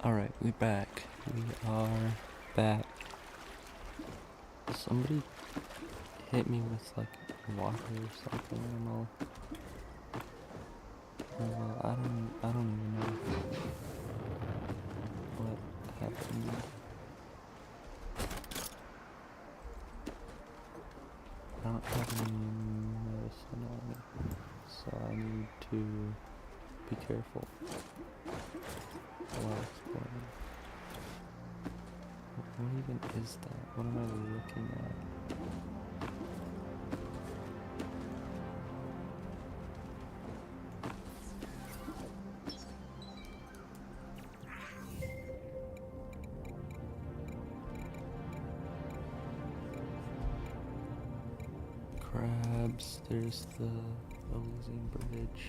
Alright, we back. We are back. Somebody hit me with like water or something and well, I don't even know what happened. I don't have any medicine on me, so I need to be careful while exploring. What even is that? What am I looking at? Crabs, there's the Elysian Bridge.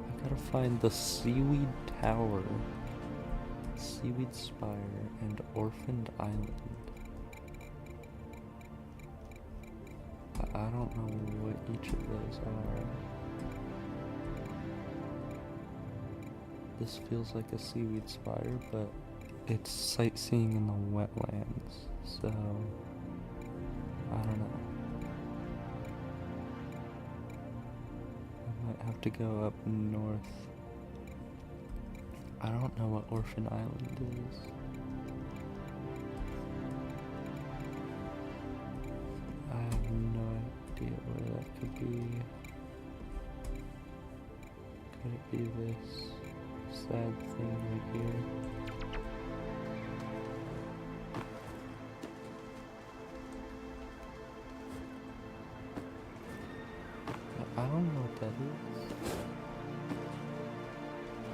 I gotta find the Seaweed Tower, Seaweed Spire, and Orphaned Island. I don't know what each of those are. This feels like a Seaweed Spire, but it's sightseeing in the wetlands, so I don't know. I might have to go up north. I don't know what Orphan Island is. I have no idea where that could be. Could it be this sad thing right here? I don't know what that is.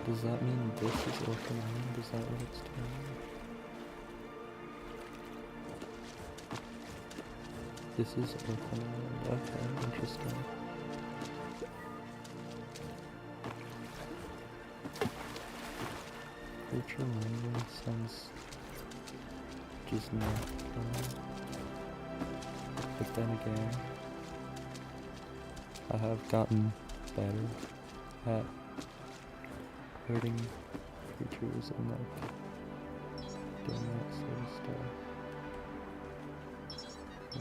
Does that mean this is Orphan Island? Is that what it's telling me? This is Orphan Island. Okay, interesting. Future language sounds just not fun. But then again, I have gotten better at hurting creatures and like doing that sort of stuff.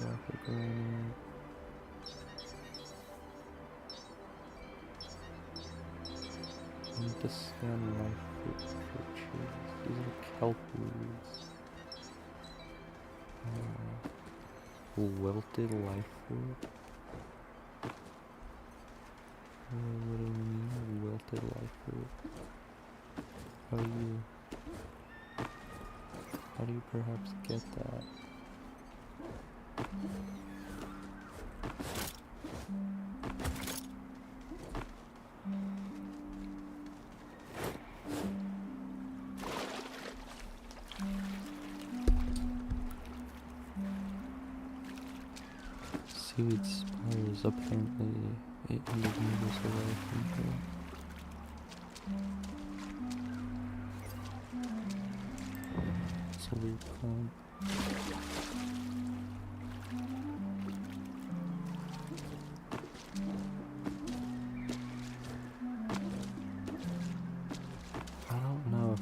Rocket granite. I need to scan life for trees. These are kelp weeds. Wilted life fruit. What do we mean? Wilted life fruit. How do you perhaps get that? Seaweed Spire is apparently 800 meters away from here. It's a weird climb. I don't know if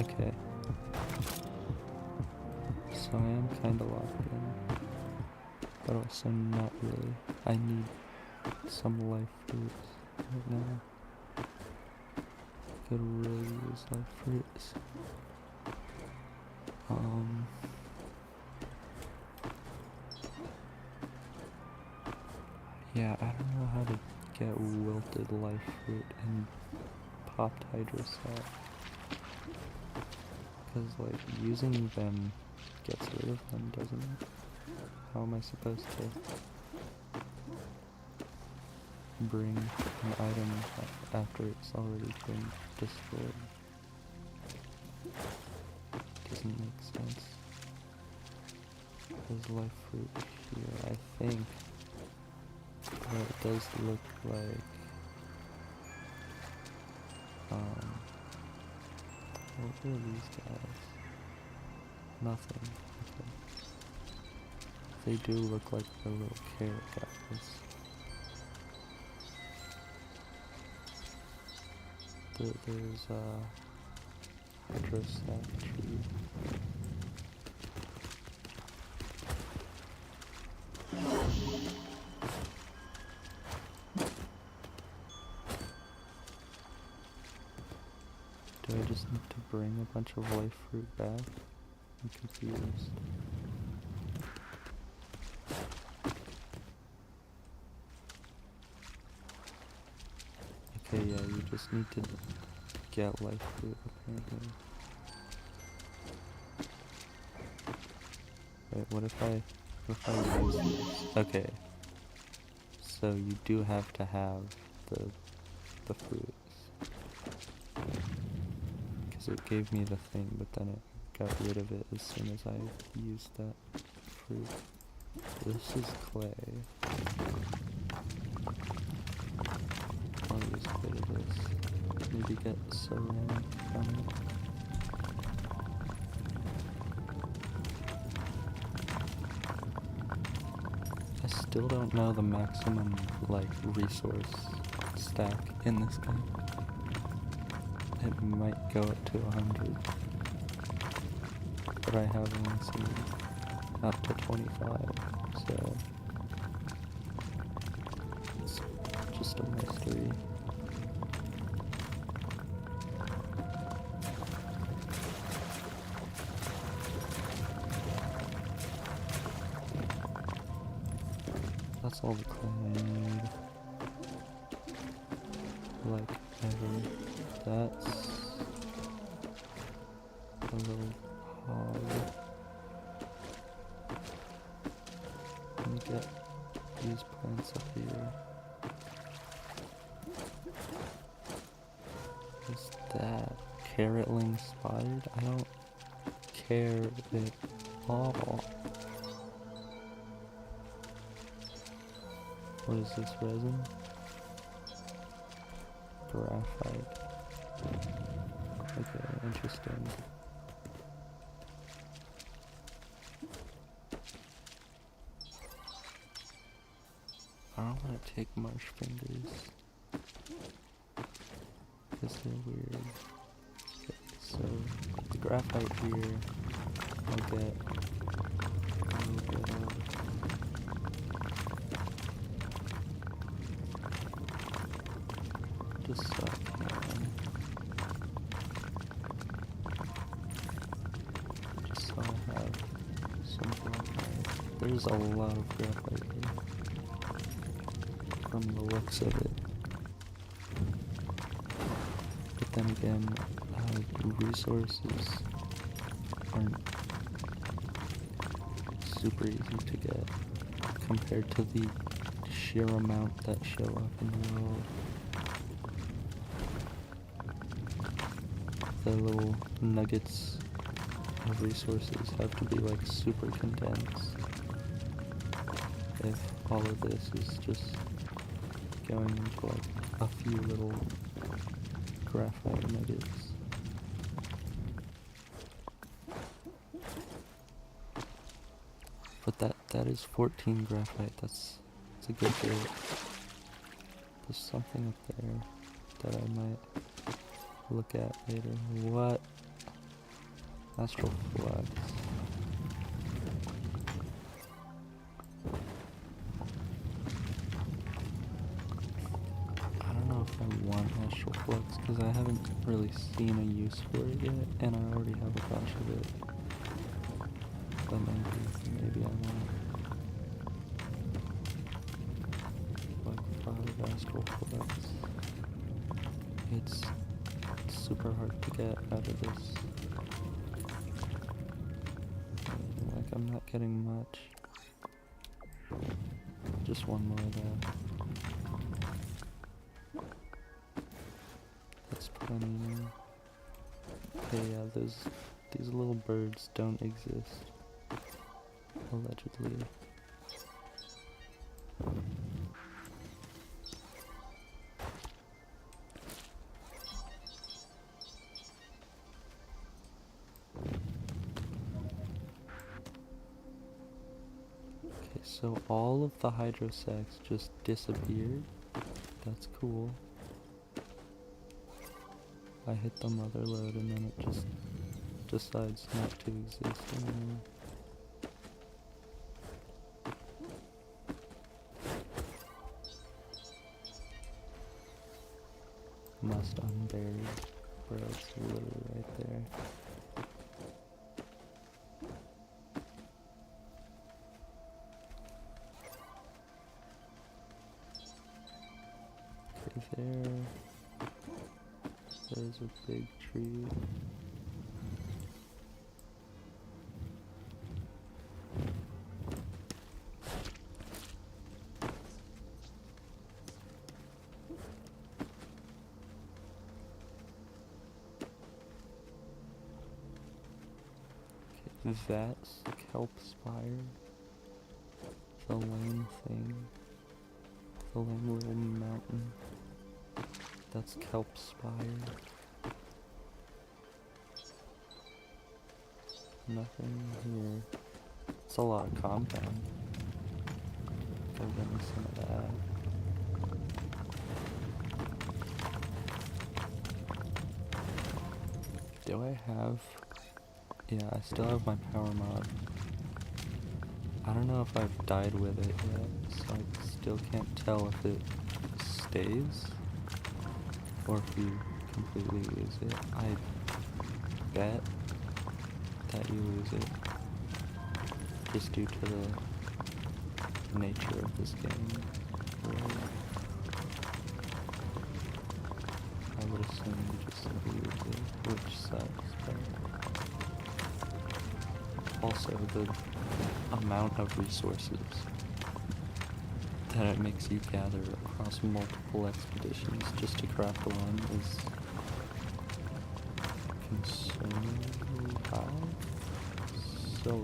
okay. So I am kinda locked in, but also not really. I need some life fruits right now. Could really use life fruits. Yeah, I don't know how to get wilted life fruit and popped hydrosat. Because, like, using them gets rid of them, doesn't it? How am I supposed to bring an item after it's already been destroyed? Doesn't make sense. There's life fruit here, I think. But it does look like, what are these guys? Nothing. Okay. They do look like the little carrot guys. There's a hydrostack tree. Do I just need to bring a bunch of life fruit back? I'm confused. Okay, yeah, you just need to get life fruit apparently. Wait, what if I use this? Okay. So you do have to have the fruits. Because it gave me the thing, but then it got rid of it as soon as I used that fruit. This is clay. I'll use a bit of this. Maybe get ceramic from it. I still don't know the maximum, like, resource stack in this game. It might go up to 100. But I have only seen up to 25, so it's just a mystery. That's all the clay I need. Like ever. That's a little hog. Let me get these plants up here. Is that carrotling spotted? I don't care at all. What is this, resin? Graphite. Okay, interesting. I don't want to take marsh fingers, because they're weird. Okay, so the graphite here, I'll get a little bit of. Just so I can. Just so I have some graphite. There's a lot of graphite here, from the looks of it. But then again, resources aren't super easy to get compared to the sheer amount that show up in the world. The little nuggets of resources have to be like super condensed if all of this is just going into like a few little graphite nuggets. But that is 14 graphite. That's a good bit. There's something up there that I might look at later. What? Astral flux. I don't know if I want astral flux because I haven't really seen a use for it yet, and I already have a bunch of it. But maybe I want like 5 astral flux. It's super hard to get out of this. Like, I'm not getting much. Just one more though. That's plenty now. Okay, yeah, these little birds don't exist. Allegedly. So all of the hydro sacks just disappeared. That's cool. I hit the mother load and then it just decides not to exist anymore. Must unbury. Bro, it's literally right there. Okay, there's a big tree. Okay, that's kelp spire. The lame thing. The lame little mountain. That's kelp spire. Nothing here. It's a lot of compound. Go get me some of that. Do I have... Yeah, I still have my power mod. I don't know if I've died with it yet, so I still can't tell if it stays or if you completely lose it. I bet that you lose it just due to the nature of this game. Really. I would assume you just simply lose it, which sucks, but also the amount of resources that it makes you gather across multiple expeditions just to craft one is concerningly high. So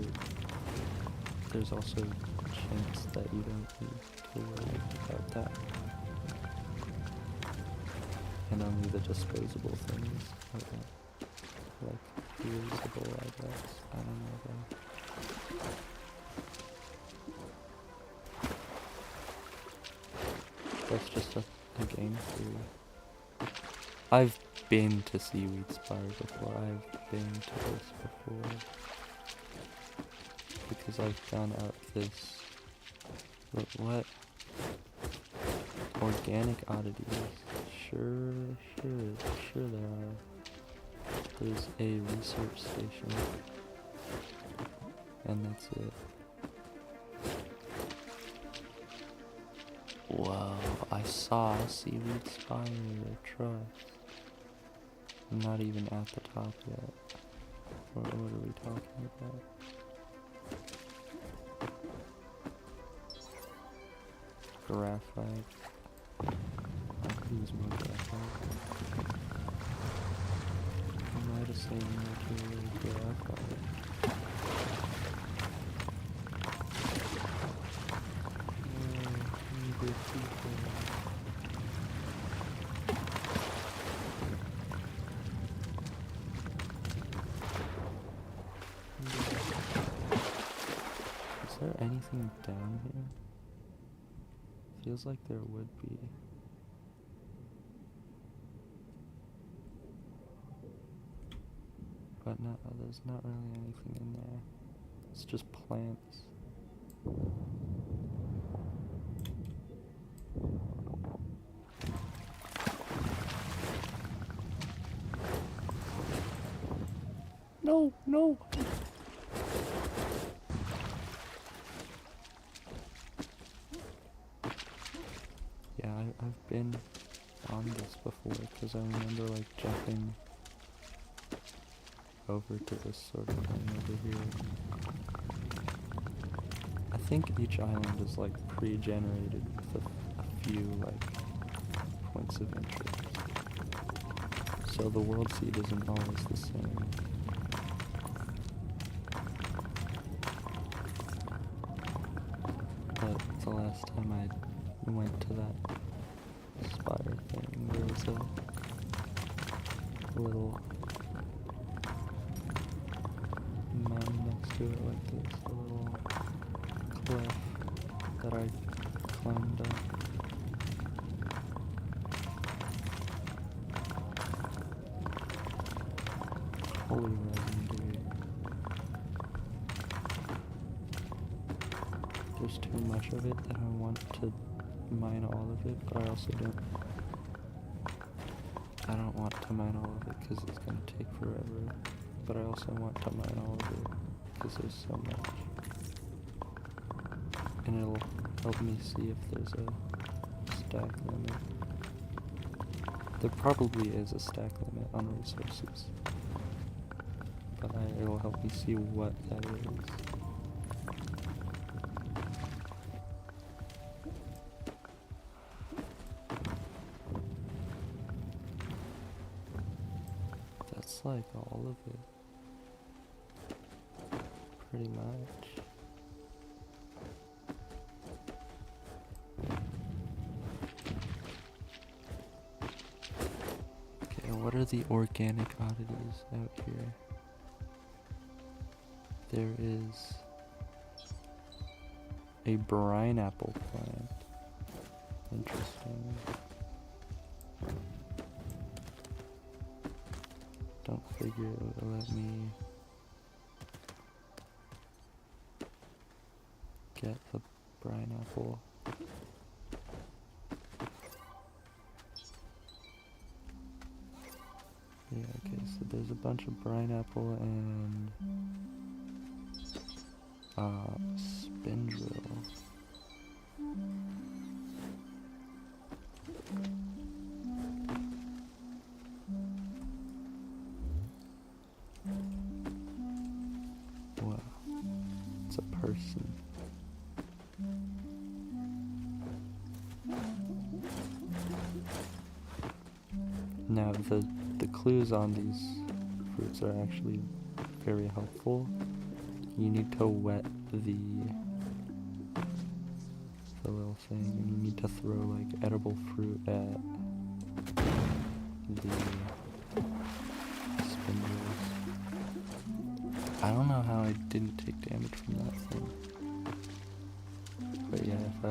there's also a chance that you don't need to worry about that. And only the disposable things are like reusable, I guess. I don't know though. That's just a game theory. I've been to Seaweed Spire before. I've been to this before. Because I've gone out this... What? Organic oddities. Sure there are. There's a research station. And that's it. Whoa, I saw Seaweed Spire, trust. I'm not even at the top yet. What are we talking about? Graphite. I could use more graphite. I might have seen natural graphite. Good people. Is there anything down here? Feels like there would be. But no, there's not really anything in there. It's just plants. No, no! Yeah, I've been on this before, because I remember, like, jumping over to this sort of thing over here. I think each island is, like, pre-generated with a few, like, points of interest. So the world seed isn't always the same. But the last time I went to that spire thing, there was a little mountain next to it like this, a little cliff. fully resin, dude. There's too much of it that I want to mine all of it, but I also don't want to mine all of it because it's gonna take forever. But I also want to mine all of it because there's so much. And it'll help me see if there's a stack limit. There probably is a stack limit on resources. But it'll help me see what that is. That's like all of it. Pretty much. Okay, what are the organic oddities out here? There is a brine apple plant. Interesting. Don't figure it would let me get the brine apple. Yeah, okay, so there's a bunch of brine apple and spindrill. Wow, it's a person. Now the clues on these fruits are actually very helpful. You need to wet the little thing, and you need to throw like edible fruit at the spindles. I don't know how I didn't take damage from that thing. But yeah, if I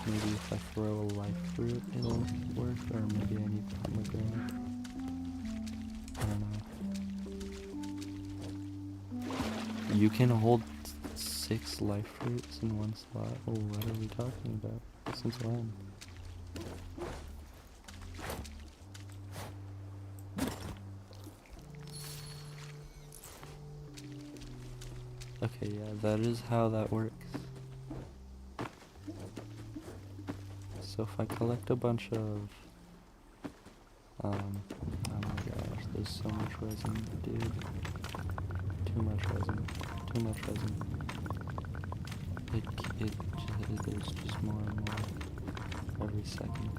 maybe if I throw a life fruit, it'll work, or maybe I need pomegranate. I don't know. You can hold 6 life fruits in one slot. Oh, what are we talking about? Since when? Okay, yeah, that is how that works. So if I collect a bunch of, oh my gosh, there's so much resin, dude. Too much resin. Too much resin. There's just more and more every second.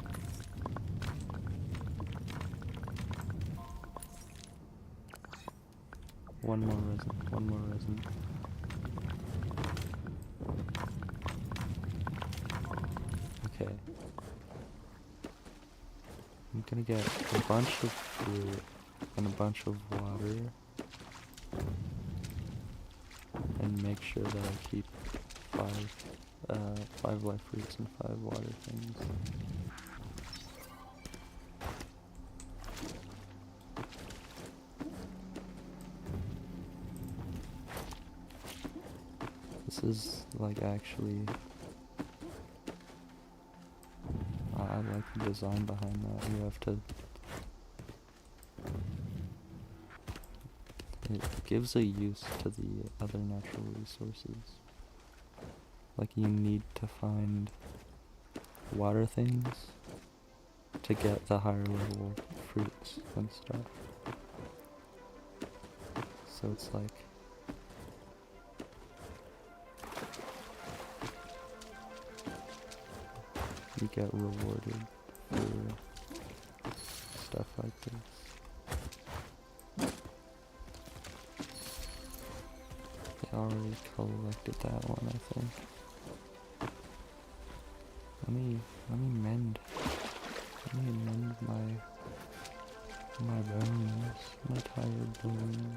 One more resin. One more resin. Okay. I'm gonna get a bunch of fruit and a bunch of water, and make sure that I keep 5 life fruits and 5 water things. This is like actually, I like the design behind that. You have to, it gives a use to the other natural resources. Like you need to find water things to get the higher level fruits and stuff. So it's like, you get rewarded for stuff like this. I already collected that one, I think. Let me mend my bones, my tired bones.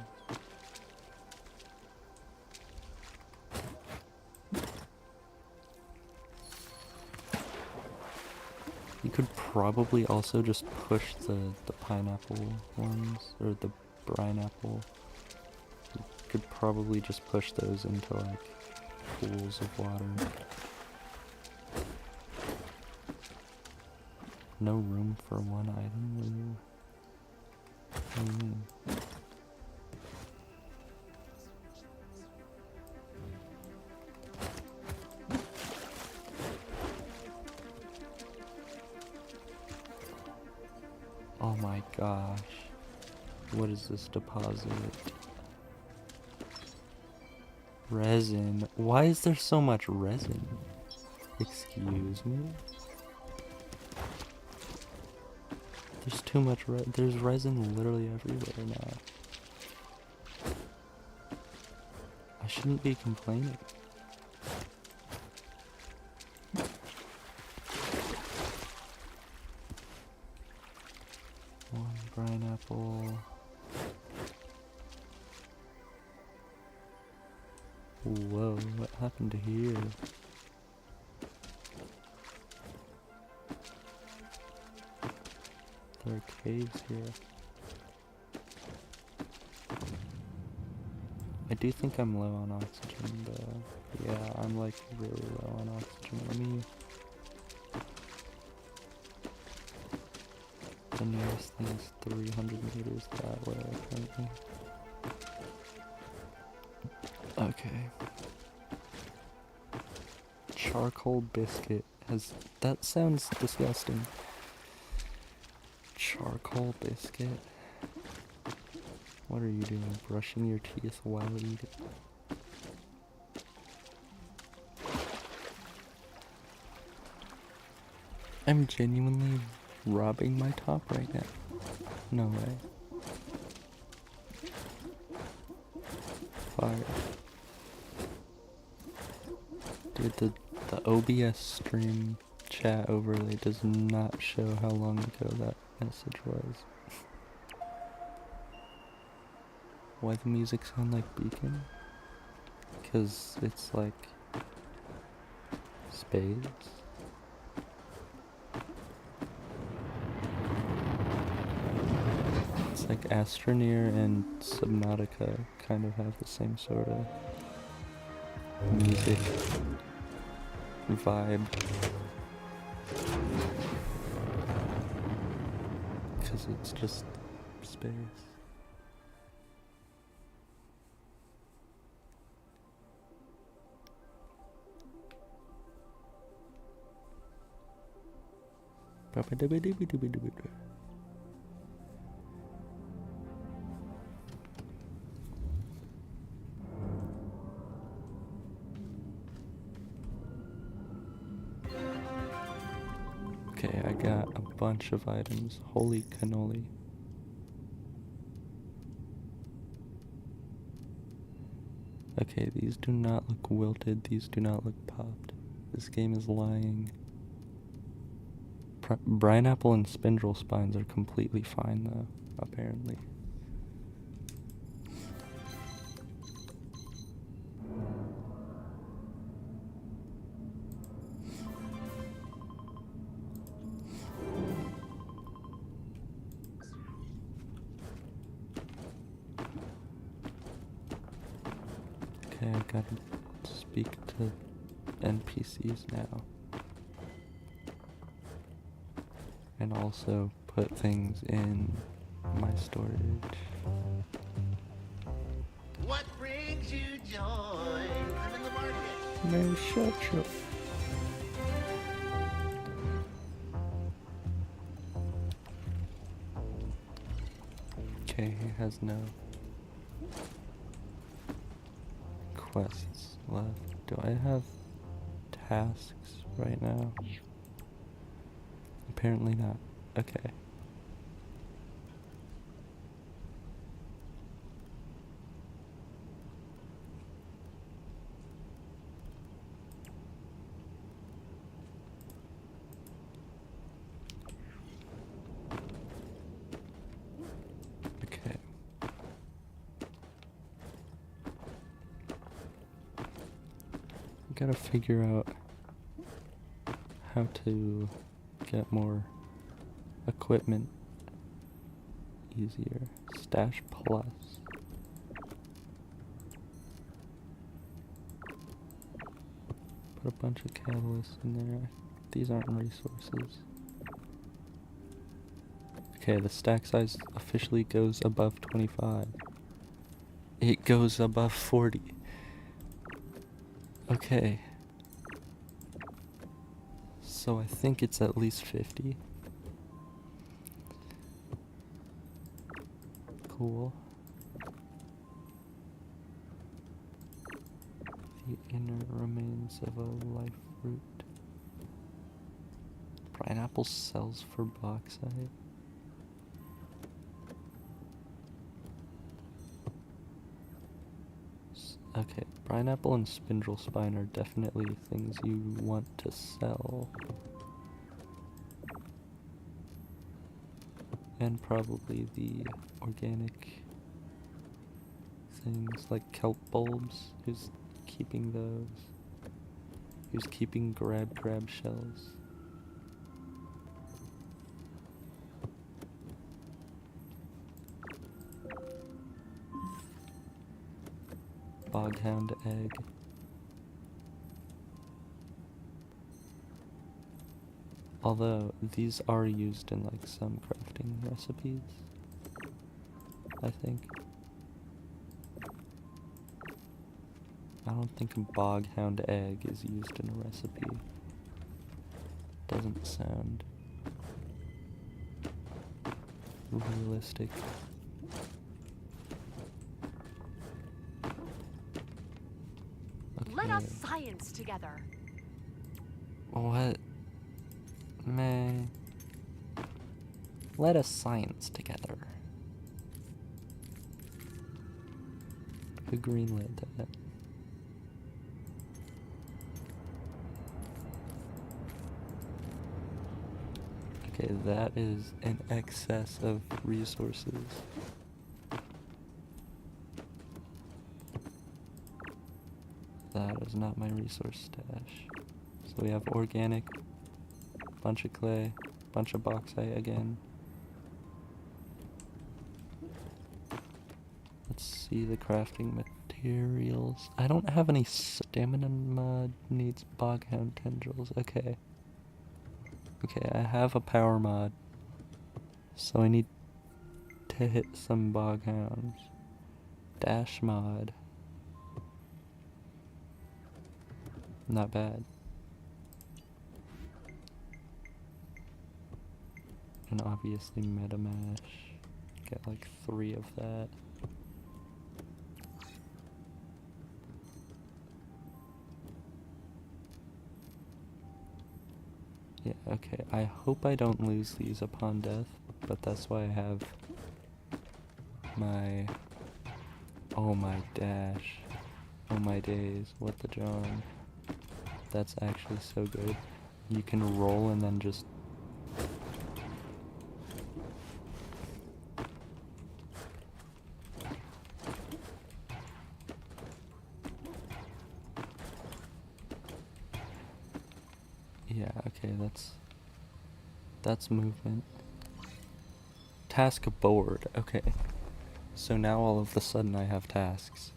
You could probably also just push the pineapple ones, or the brine apple. You could probably just push those into like pools of water. No room for one item? What do you mean? Oh my gosh. What is this deposit? Resin. Why is there so much resin? Excuse me? There's too much there's resin literally everywhere now. I shouldn't be complaining. One brine apple. Whoa, what happened to here? There are caves here. I do think I'm low on oxygen though. Yeah, I'm like really low on oxygen. Let me... The nearest thing is 300 meters that way apparently. Okay. Charcoal biscuit has... That sounds disgusting. Charcoal biscuit? What are you doing? Brushing your teeth while eating? I'm genuinely robbing my top right now. No way. Fire. Dude, the OBS stream chat overlay does not show how long ago that message was. Why the music sound like Beacon? Because it's like spades. It's like Astroneer and Subnautica kind of have the same sort of music vibe. Because it's just space. Okay, I got a bunch of items. Holy cannoli. Okay, these do not look wilted. These do not look popped. This game is lying. Brine apple and spindle spines are completely fine though, apparently. Okay, I gotta speak to NPCs now. And also put things in my storage. What brings you joy? I'm in the market. Man, shut up. Okay, he has no quests left. Do I have tasks right now? Apparently not. Okay. Okay. Gotta figure out how to get more equipment easier. Stash plus. Put a bunch of catalysts in there. These aren't resources. Okay, the stack size officially goes above 25. It goes above 40. Okay. So I think it's at least 50. Cool. The inner remains of a life root. Pineapple sells for bauxite. Okay, pineapple and spindle spine are definitely things you want to sell. And probably the organic things like kelp bulbs. Who's keeping those? Who's keeping crab shells? Boghound egg. Although these are used in like some crafting recipes, I think. I don't think a boghound egg is used in a recipe. Doesn't sound realistic. Okay. Let us science together. What? Man. Let us science together. Who greenlit that? Okay, that is an excess of resources. That is not my resource stash. So we have organic, bunch of clay, bunch of bauxite again. Let's see the crafting materials. I don't have any stamina mod, needs boghound tendrils. Okay. Okay, I have a power mod. So I need to hit some boghounds. Dash mod. Not bad. And obviously metamash. Get like 3 of that. Yeah, okay. I hope I don't lose these upon death, but that's why I have my... Oh my dash. Oh my days. What the John. That's actually so good. You can roll and then just... Yeah, okay, that's movement. Task board, okay. So now all of a sudden I have tasks.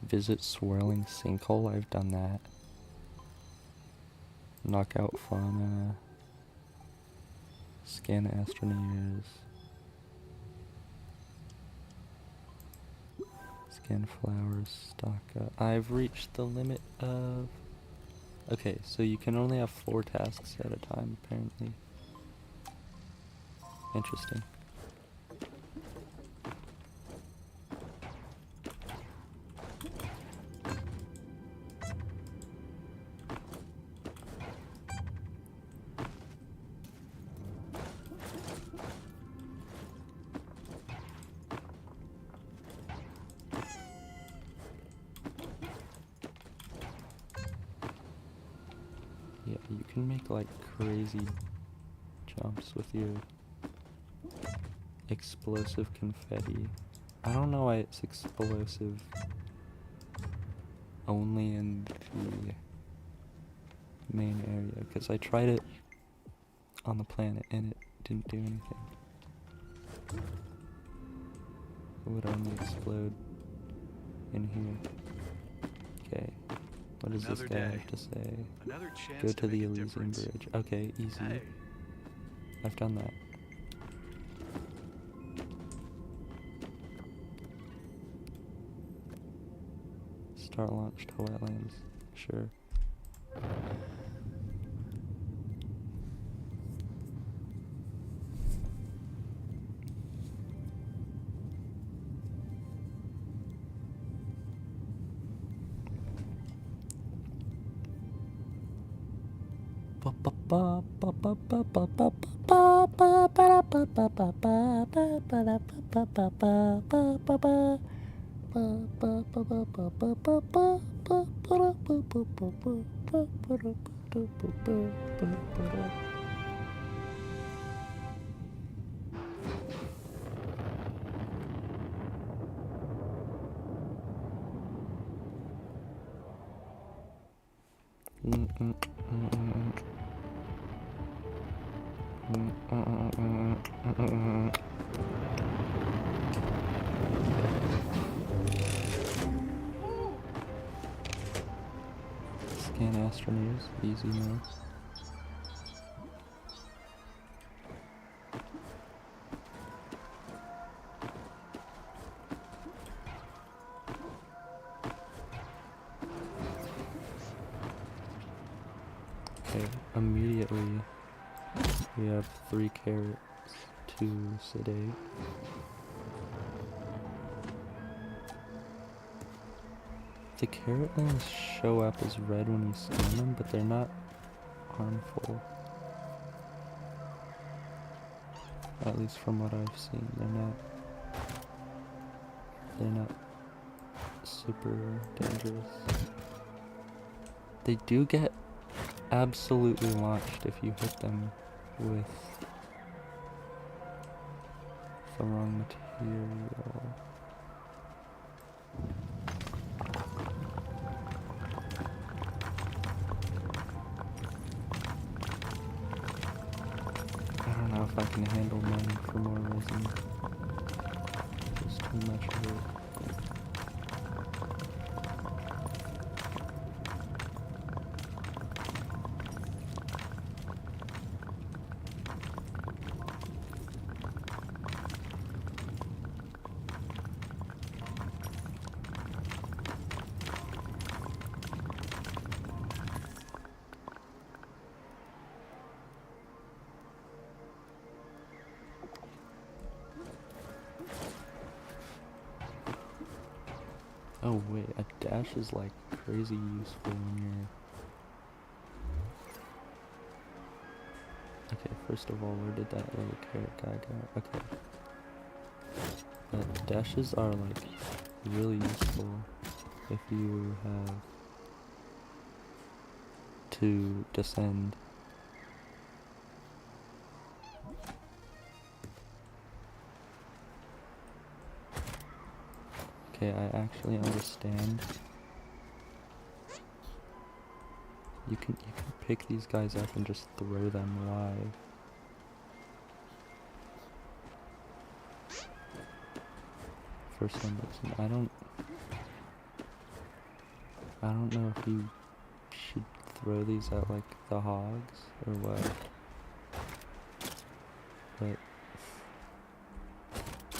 Visit swirling sinkhole, I've done that. Knock out fauna. Scan astroneers. Scan flowers, stock up. I've reached the limit of... Okay, so you can only have 4 tasks at a time, apparently. Interesting. Yeah, you can make like crazy jumps with your explosive confetti. I don't know why it's explosive only in the main area, because I tried it on the planet and it didn't do anything. It would only explode in here. Okay. What does this Another guy day. have to say? Another chance Go to to the make a Elysium difference. Bridge. Okay, easy. Hey, I've done that. Start launch to wetlands. Sure. Scan astroneers, easy mode. Okay, immediately we have 3 carrots to sedate. The carrot ones show up as red when you scan them, but they're not harmful. At least from what I've seen, they're not super dangerous. They do get absolutely launched if you hit them with the wrong material. I don't know if I can handle mining for more resin. There's too much of it. Oh wait, a dash is like crazy useful when you're... Okay, first of all, where did that little carrot guy go? Okay. But dashes are like really useful if you have to descend. Okay, I actually understand. You can pick these guys up and just throw them live. For some reason, I don't know if you should throw these at like the hogs or what. But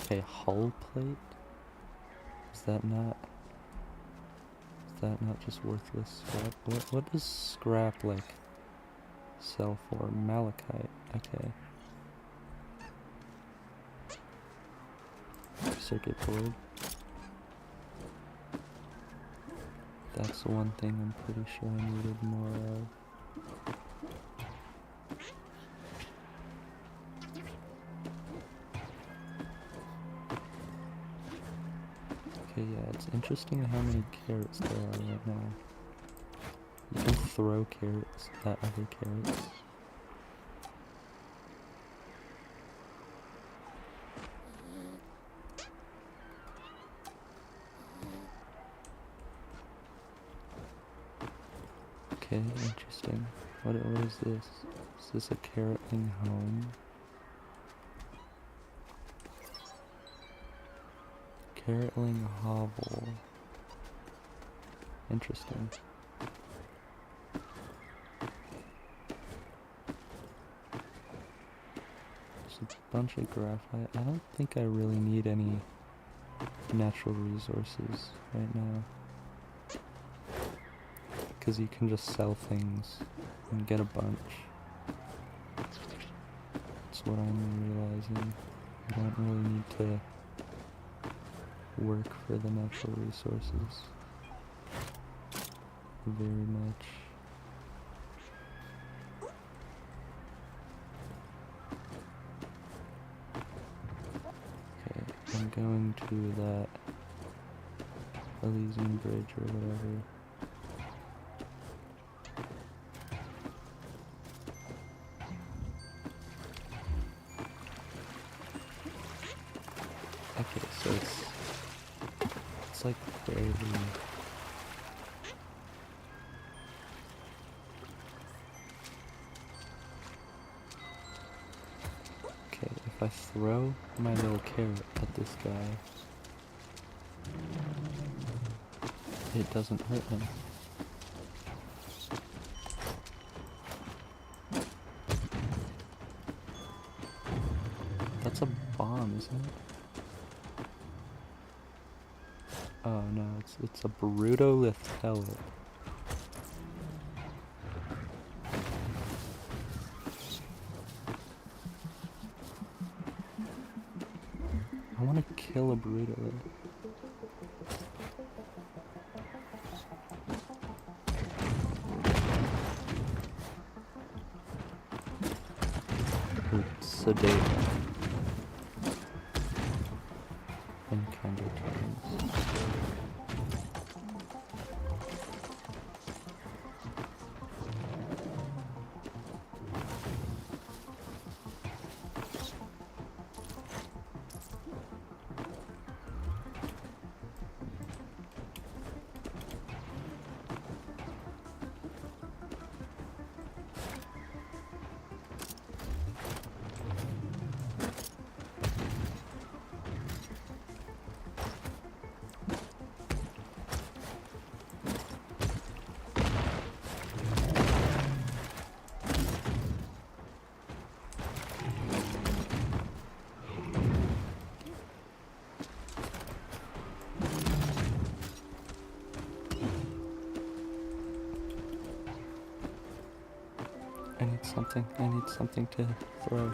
okay, hull plate? Is that not just worthless scrap? What does scrap like sell for? Malachite. Okay. Circuit board. That's the one thing I'm pretty sure I needed more of. Okay, yeah, it's interesting how many carrots there are right now. You can throw carrots at other carrots. Okay, interesting. What is this? Is this a carrotling home? Carrotling hovel. Interesting. There's a bunch of graphite. I don't think I really need any natural resources right now. Because you can just sell things and get a bunch. That's what I'm realizing. You don't really need to work for the natural resources very much. Okay, I'm going to that Elysian Bridge or whatever. Okay, so it's like barely. Okay, if I throw my little carrot at this guy, it doesn't hurt him. That's a bomb, isn't it? Oh no, it's a Brutolith pellet. I want to kill a Brutolith. Or sedate in kind of terms. I need something to throw.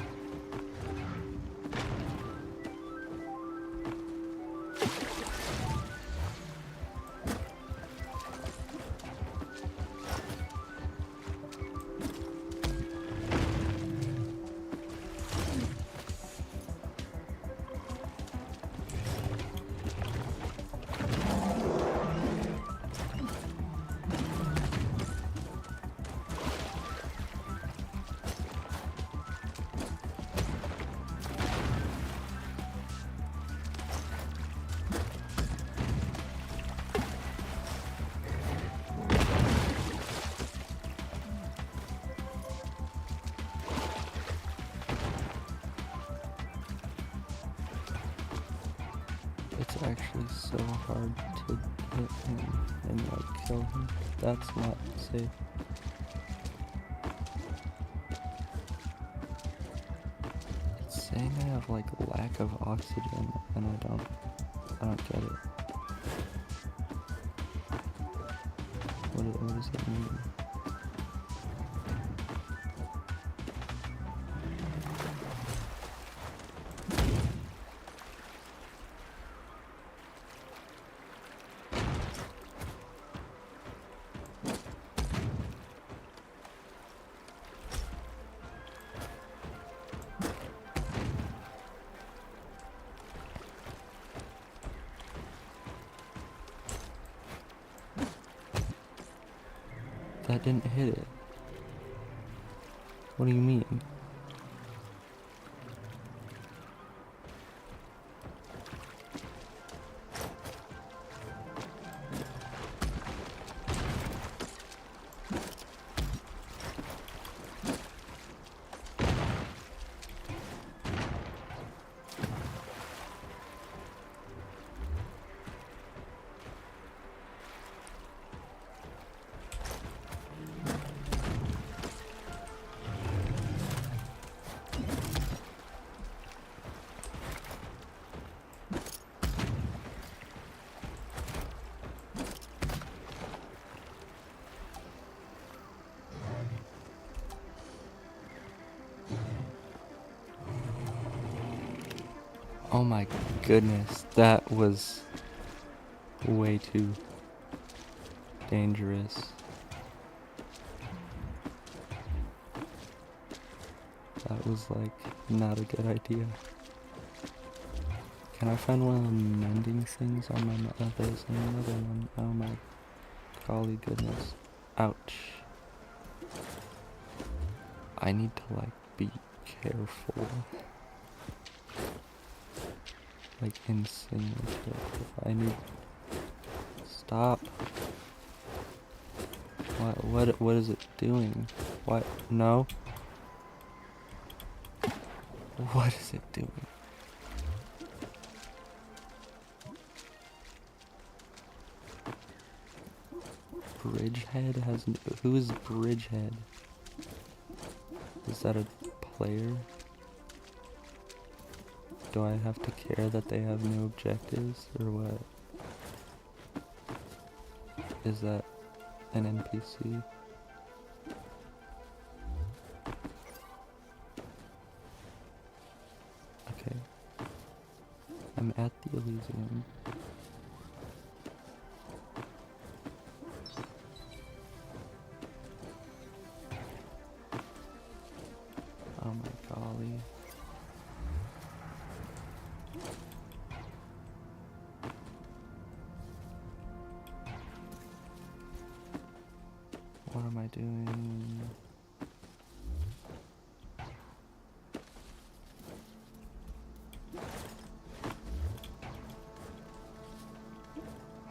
It's actually so hard to hit him and like kill him. That's not safe. It's saying I have like lack of oxygen and I don't get it. What does it mean? That didn't hit it. What do you mean? Oh my goodness, that was way too dangerous. That was like not a good idea. Can I find one of the mending things on my there's another one. Oh my golly goodness. Ouch. I need to like be careful. Like insanely careful. I need stop. What is it doing? What? No? What is it doing? Bridgehead has who is Bridgehead? Is that a player? Do I have to care that they have no objectives or what? Is that an NPC? Okay. I'm at the Elysium. Oh my golly. What am I doing?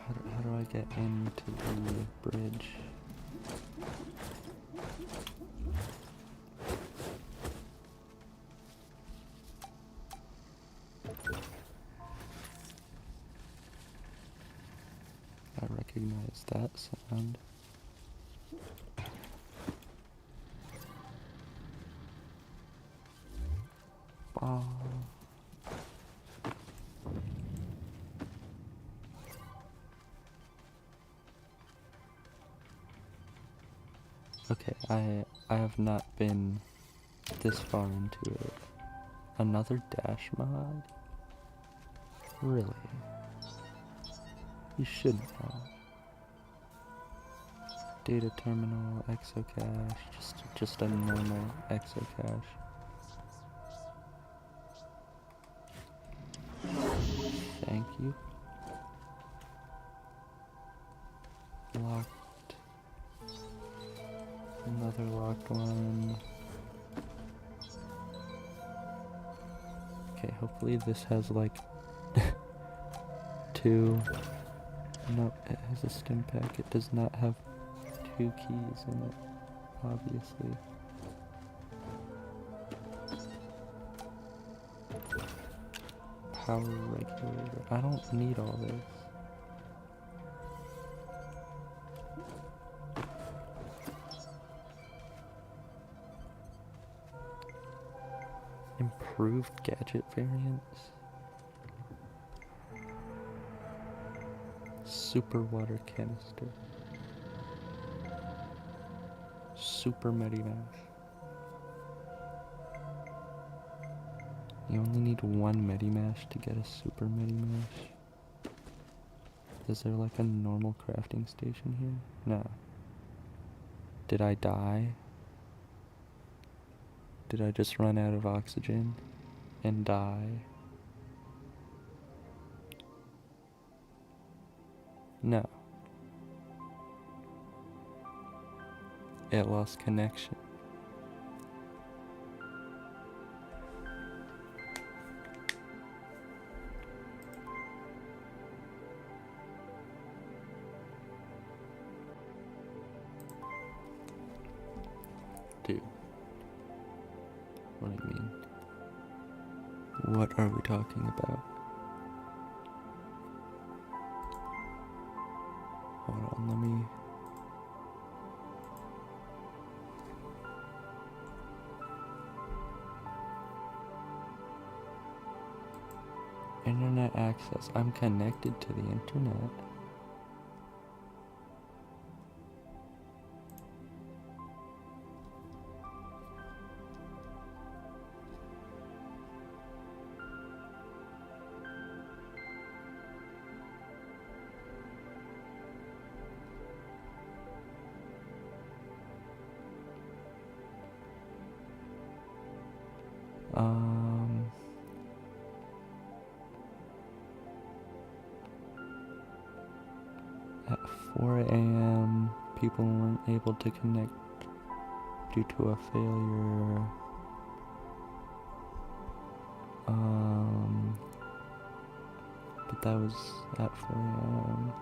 How do I get into the bridge? I recognize that sound. Oh. Okay, I have not been this far into it. Another dash mod? Really? You shouldn't have. Data terminal, exocache, just a normal exocache. Thank you. Locked. Another locked one. Okay, hopefully this has like two. No, it has a stim pack. It does not have two keys in it, obviously. Power regulator. I don't need all this. Improved gadget variants. Super water canister. Super Medimash. You only need one Medimash to get a Super Medimash. Is there like a normal crafting station here? No. Did I die? Did I just run out of oxygen and die? No. It lost connection. Dude. What do you mean? What are we talking about? Hold on, let me... Internet access. I'm connected to the internet. Um, at 4 a.m., people weren't able to connect due to a failure. But that was at 4 a.m.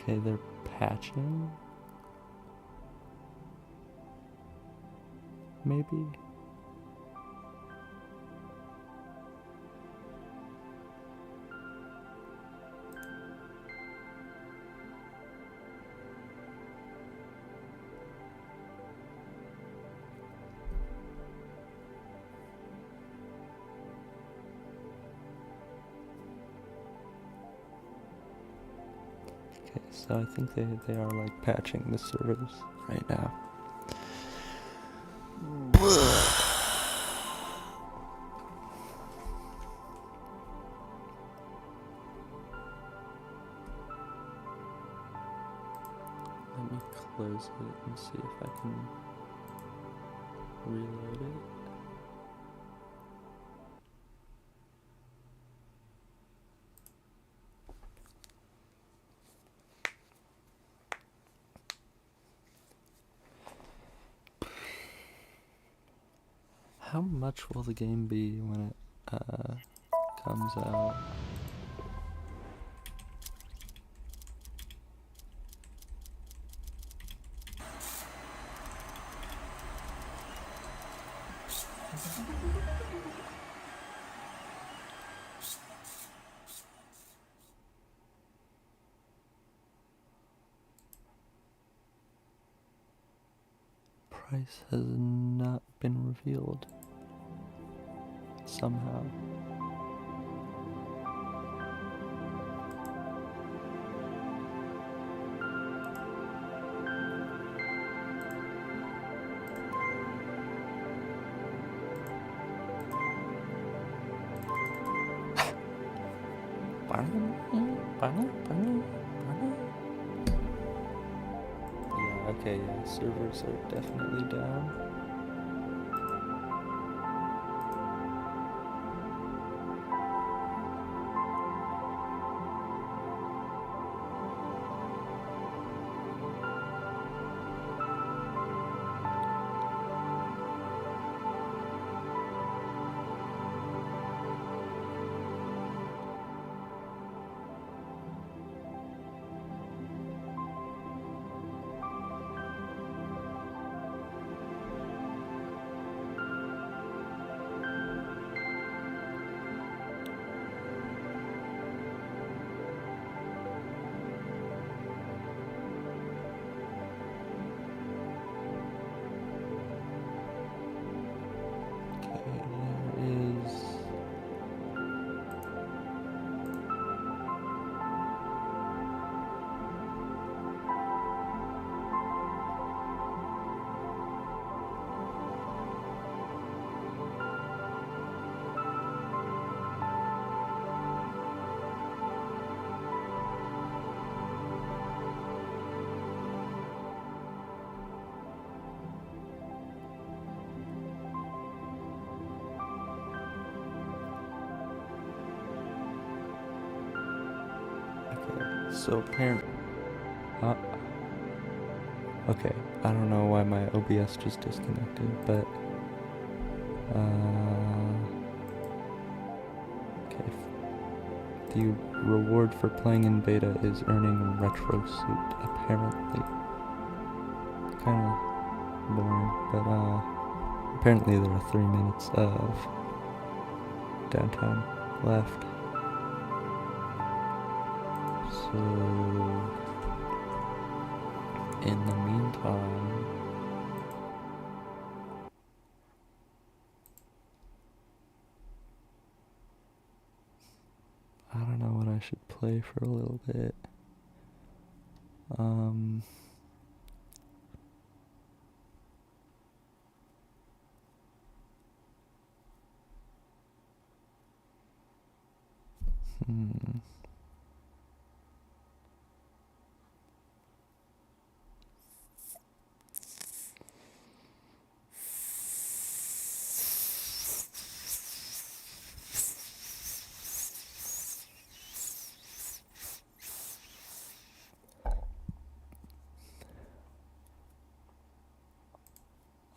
Okay, they're patching? Maybe? Okay, so I think they are like patching the servers right now. Let me close it and see if I can reload it. How much will the game be when it comes out? Price has not been revealed somehow. Yeah, okay, yeah, servers are definitely down. So apparently, okay, I don't know why my OBS just disconnected, but okay, The reward for playing in beta is earning a retro suit, apparently. Kinda boring, but apparently there are 3 minutes of downtime left. So, in the meantime, I don't know what I should play for a little bit. Hmm.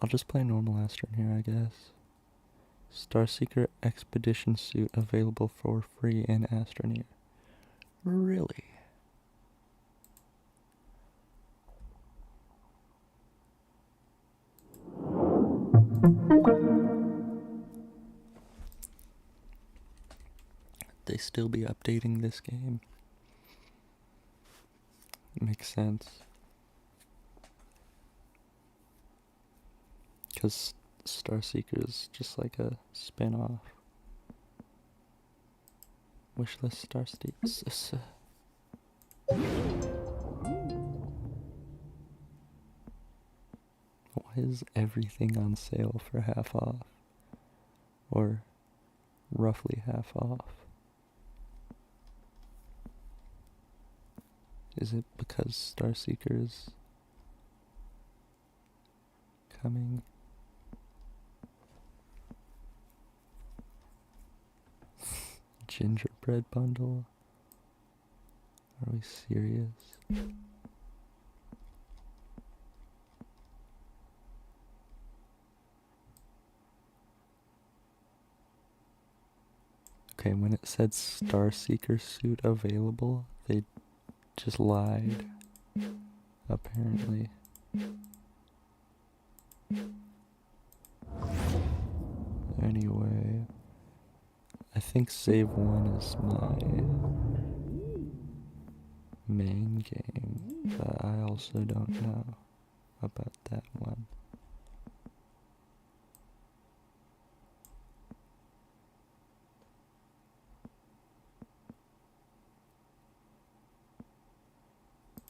I'll just play normal Astroneer, I guess. Starseeker Expedition Suit available for free in Astroneer. Really? They still be updating this game. Makes sense. Because Starseeker is just like a spin-off. Wishlist Starseeker. Why is everything on sale for half off? Or roughly half off? Is it because Starseeker is coming? Gingerbread bundle? Are we serious? Okay, when it said Starseeker suit available, they just lied. Apparently. Anyway, I think Save 1 is my main game, but I also don't know about that one.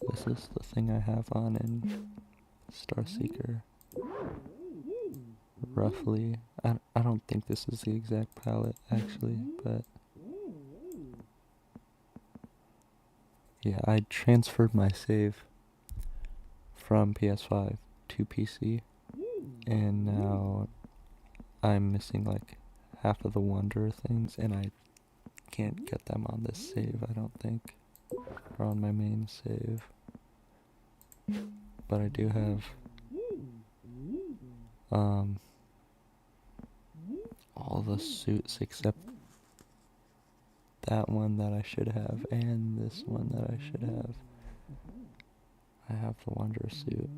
This is the thing I have on in Starseeker. Roughly. I don't think this is the exact palette, actually, but yeah, I transferred my save from PS5 to PC, and now I'm missing like half of the Wonder things, and I can't get them on this save, I don't think, or on my main save. But I do have all the suits except that one that I should have and this one that I should have. I have the Wonder suit.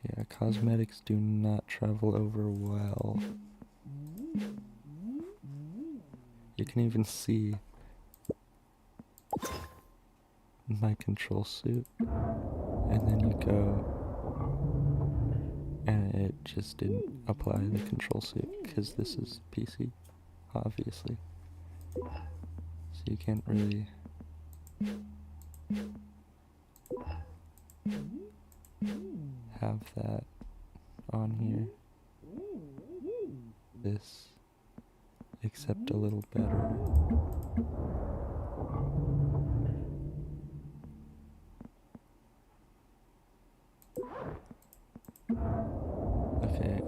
Yeah, cosmetics do not travel over well. You can even see my control suit, and then you go, and it just didn't apply the control suit, because this is PC, obviously. So you can't really have that on here. This, except a little better. Okay,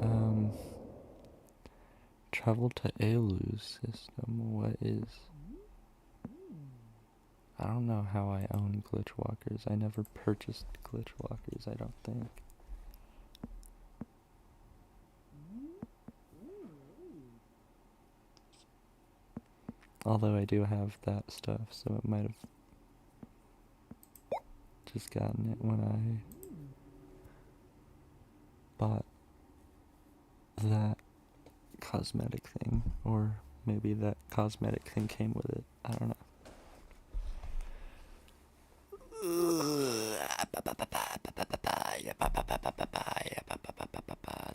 travel to Alu's system, what is... I don't know how I own glitch walkers. I never purchased glitch walkers, I don't think. Although I do have that stuff, so it might have just gotten it when I bought that cosmetic thing, or maybe that cosmetic thing came with it. I don't know.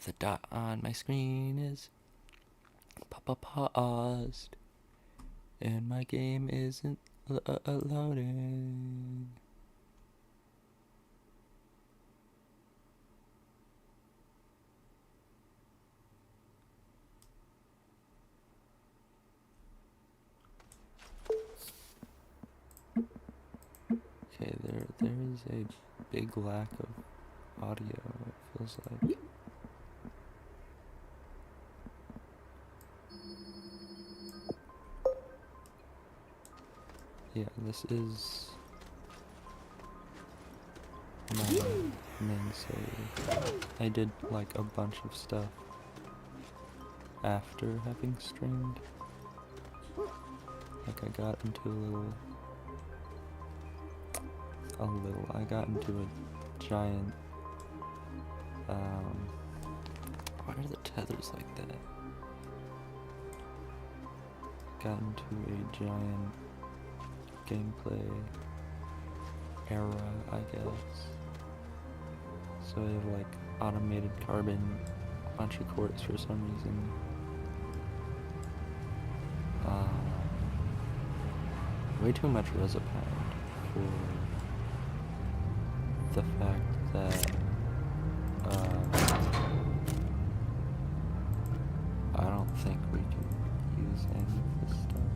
The dot on my screen is paused, and my game isn't loading. Okay, there is a big lack of audio, it feels like. Yeah, this is my main save. I did like a bunch of stuff after having streamed. Like I got into I got into a giant, why are the tethers like that? Got into a giant gameplay era, I guess. So I have like automated carbon, a bunch of quartz for some reason. Way too much Resopound for the fact that I don't think we can use any of this stuff.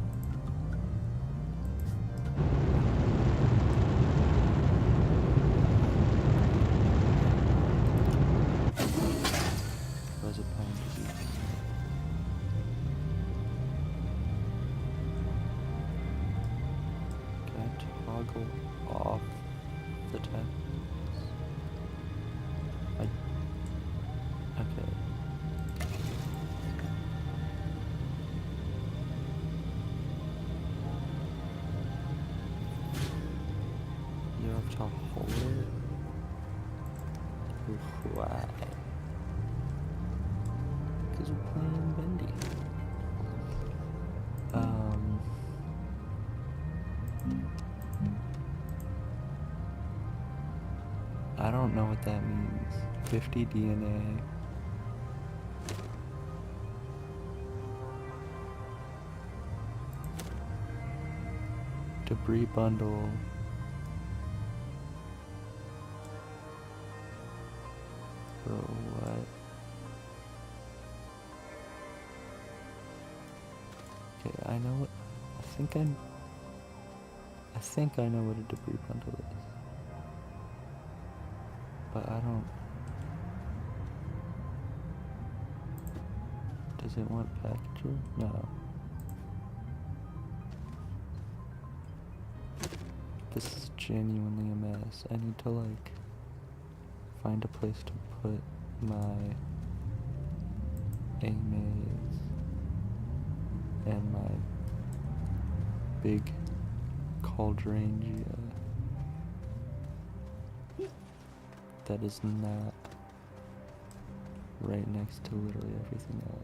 Resopound is using it. Can I toggle off the tab? Okay. You have to hold it? Why? Because we're playing Bendy. I don't know what that means. 50 DNA. Debris bundle. Bro, what? Okay, I know what. I think I know what a debris bundle is. But I don't. Does it want packager? No. This is genuinely a mess. I need to like find a place to put my AMAs and my big cauldrangia that is not right next to literally everything else.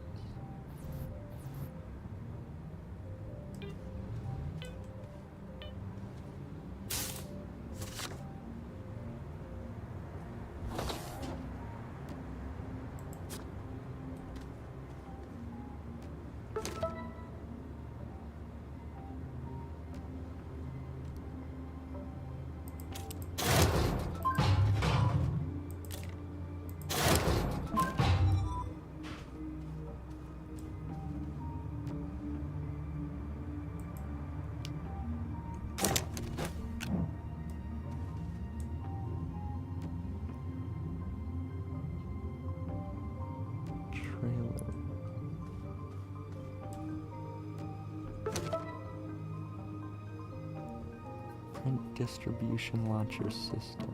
Print distribution launcher system.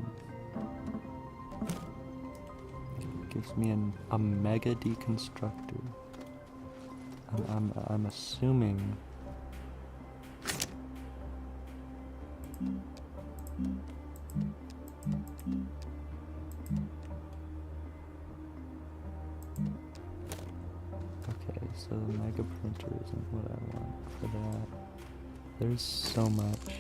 Gives me a mega deconstructor. I'm assuming so the mega printer isn't what I want for that. There's so much.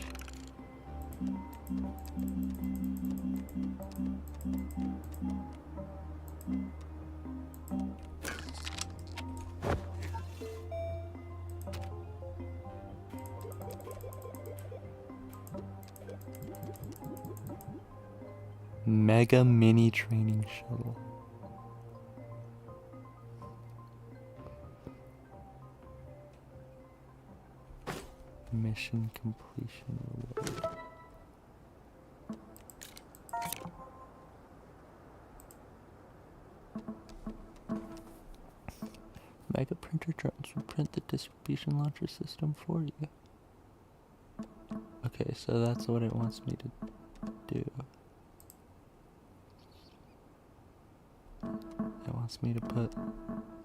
Mega mini training shuttle. Mission completion reward. Mega printer drones will print the distribution launcher system for you. Okay, so that's what it wants me to do. It wants me to put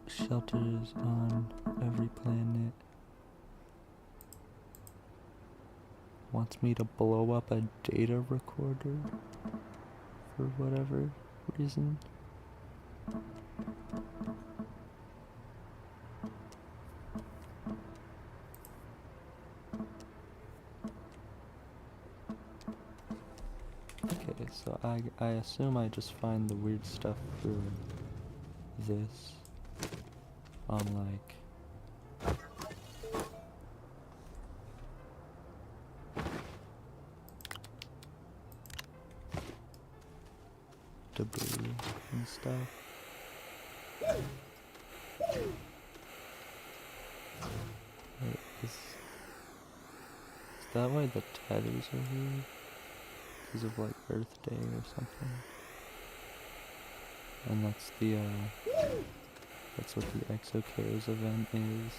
shelters on every planet. Wants me to blow up a data recorder for whatever reason. Okay, so I assume I just find the weird stuff for this on like debris and stuff. Wait, is that why the tethers are here? Because of like Earth Day or something? And that's the that's what the ExoCares event is.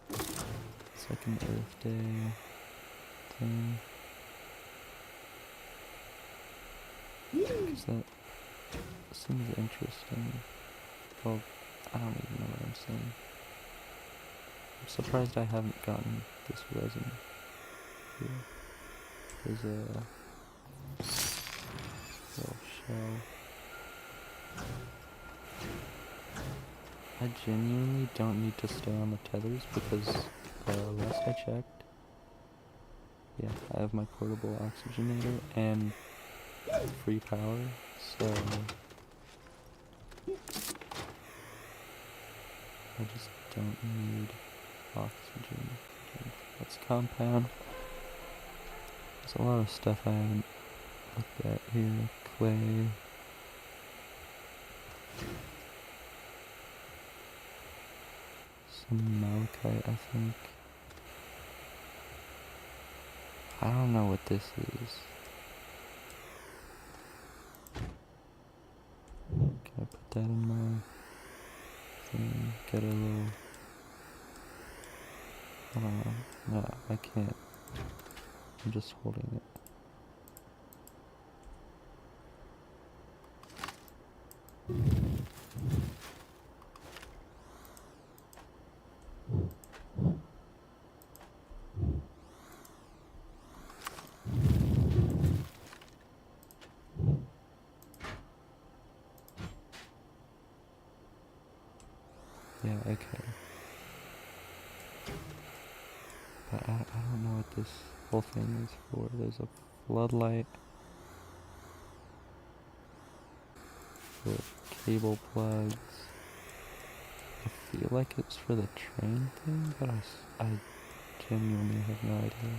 It's like an Earth Day thing. Because that seems interesting. Well, I don't even know what I'm saying. I'm surprised I haven't gotten this resin here. There's a little shell. I genuinely don't need to stay on the tethers because last I checked, yeah, I have my portable oxygenator and free power, so I just don't need oxygen. That's compound. There's a lot of stuff I haven't looked at here. Clay. Some malachite, I think. I don't know what this is. Can I put that in my thing? Get a little... I don't know. No, I can't. I'm just holding it. Yeah, okay. But I don't know what this whole thing is for. There's a floodlight with cable plugs. I feel like it's for the train thing, but I genuinely have no idea.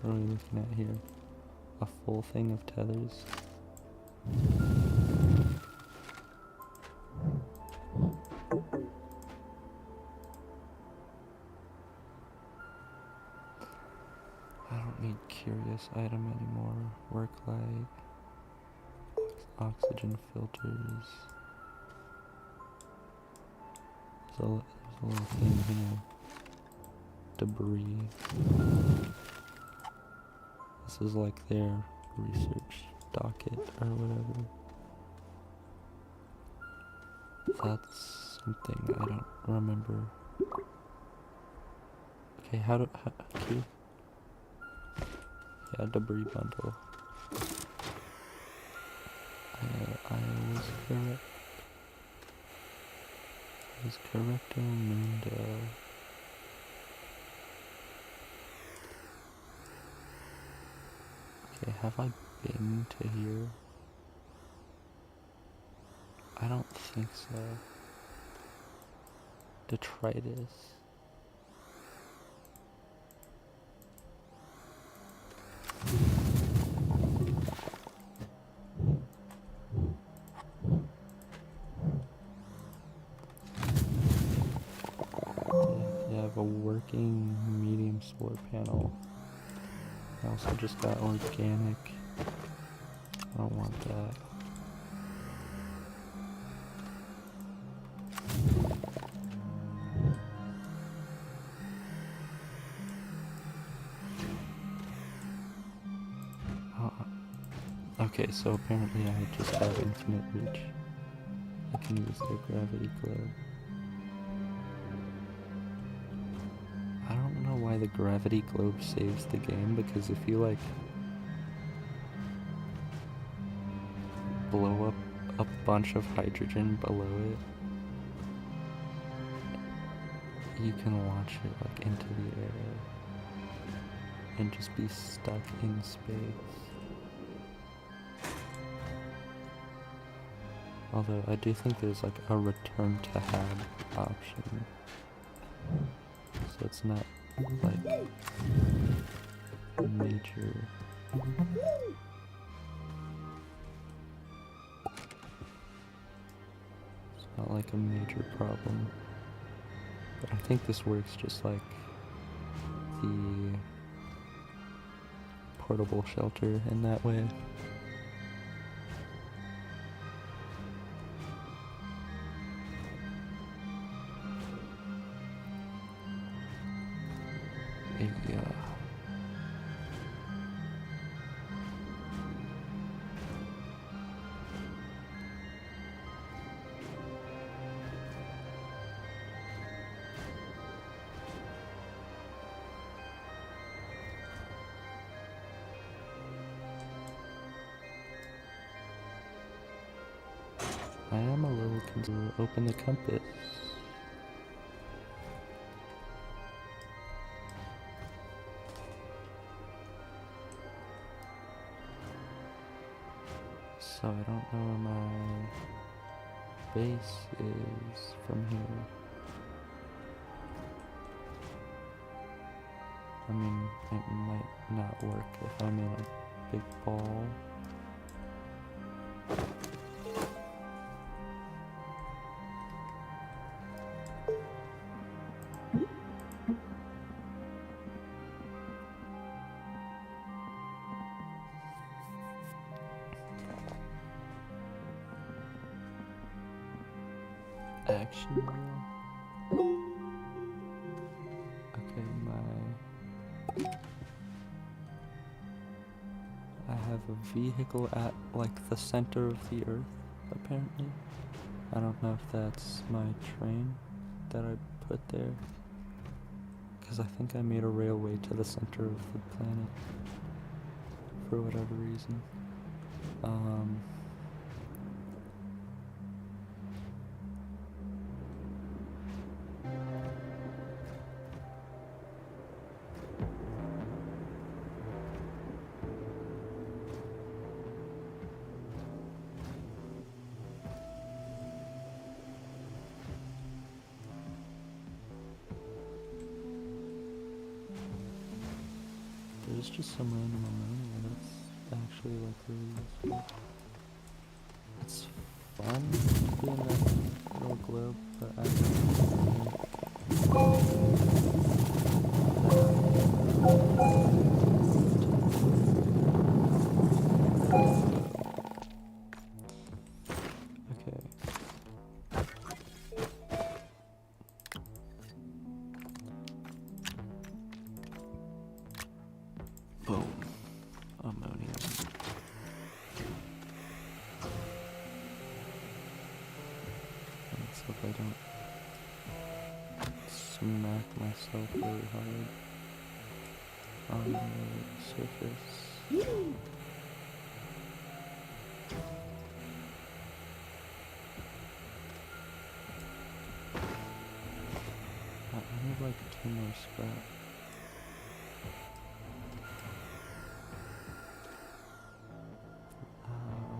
What are we looking at here? A full thing of tethers? I don't need curious item anymore. Work light. Oxygen filters. There's a little thing here. Debris. This is like their research docket or whatever. That's something I don't remember Okay, okay. Yeah, debris bundle. I was correct. I was correcto mundo. Okay, have I been to here? I don't think so. Detritus. They have a working medium solar panel. I also just got organic. I don't want that. Okay, so apparently I just have infinite reach. I can use their gravity globe. I don't know why the gravity globe saves the game, because if you like blow up a bunch of hydrogen below it, you can launch it like into the air and just be stuck in space. Although I do think there's like a return to hab option, so it's not like major. It's not like a major problem. But I think this works just like the portable shelter in that way. Yeah. I am a little concerned. Open the compass. So I don't know where my base is from here. I mean, it might not work if I'm in a big ball. Action wheel. Okay, I have a vehicle at like the center of the earth, apparently. I don't know if that's my train that I put there, because I think I made a railway to the center of the planet for whatever reason. There's just some random ammonia that's actually like really useful. It's fun to be in that little globe, but I don't Okay. Boom. Ammonia. Let's hope I don't smack myself really hard. on the surface. I need like 2 more scrap.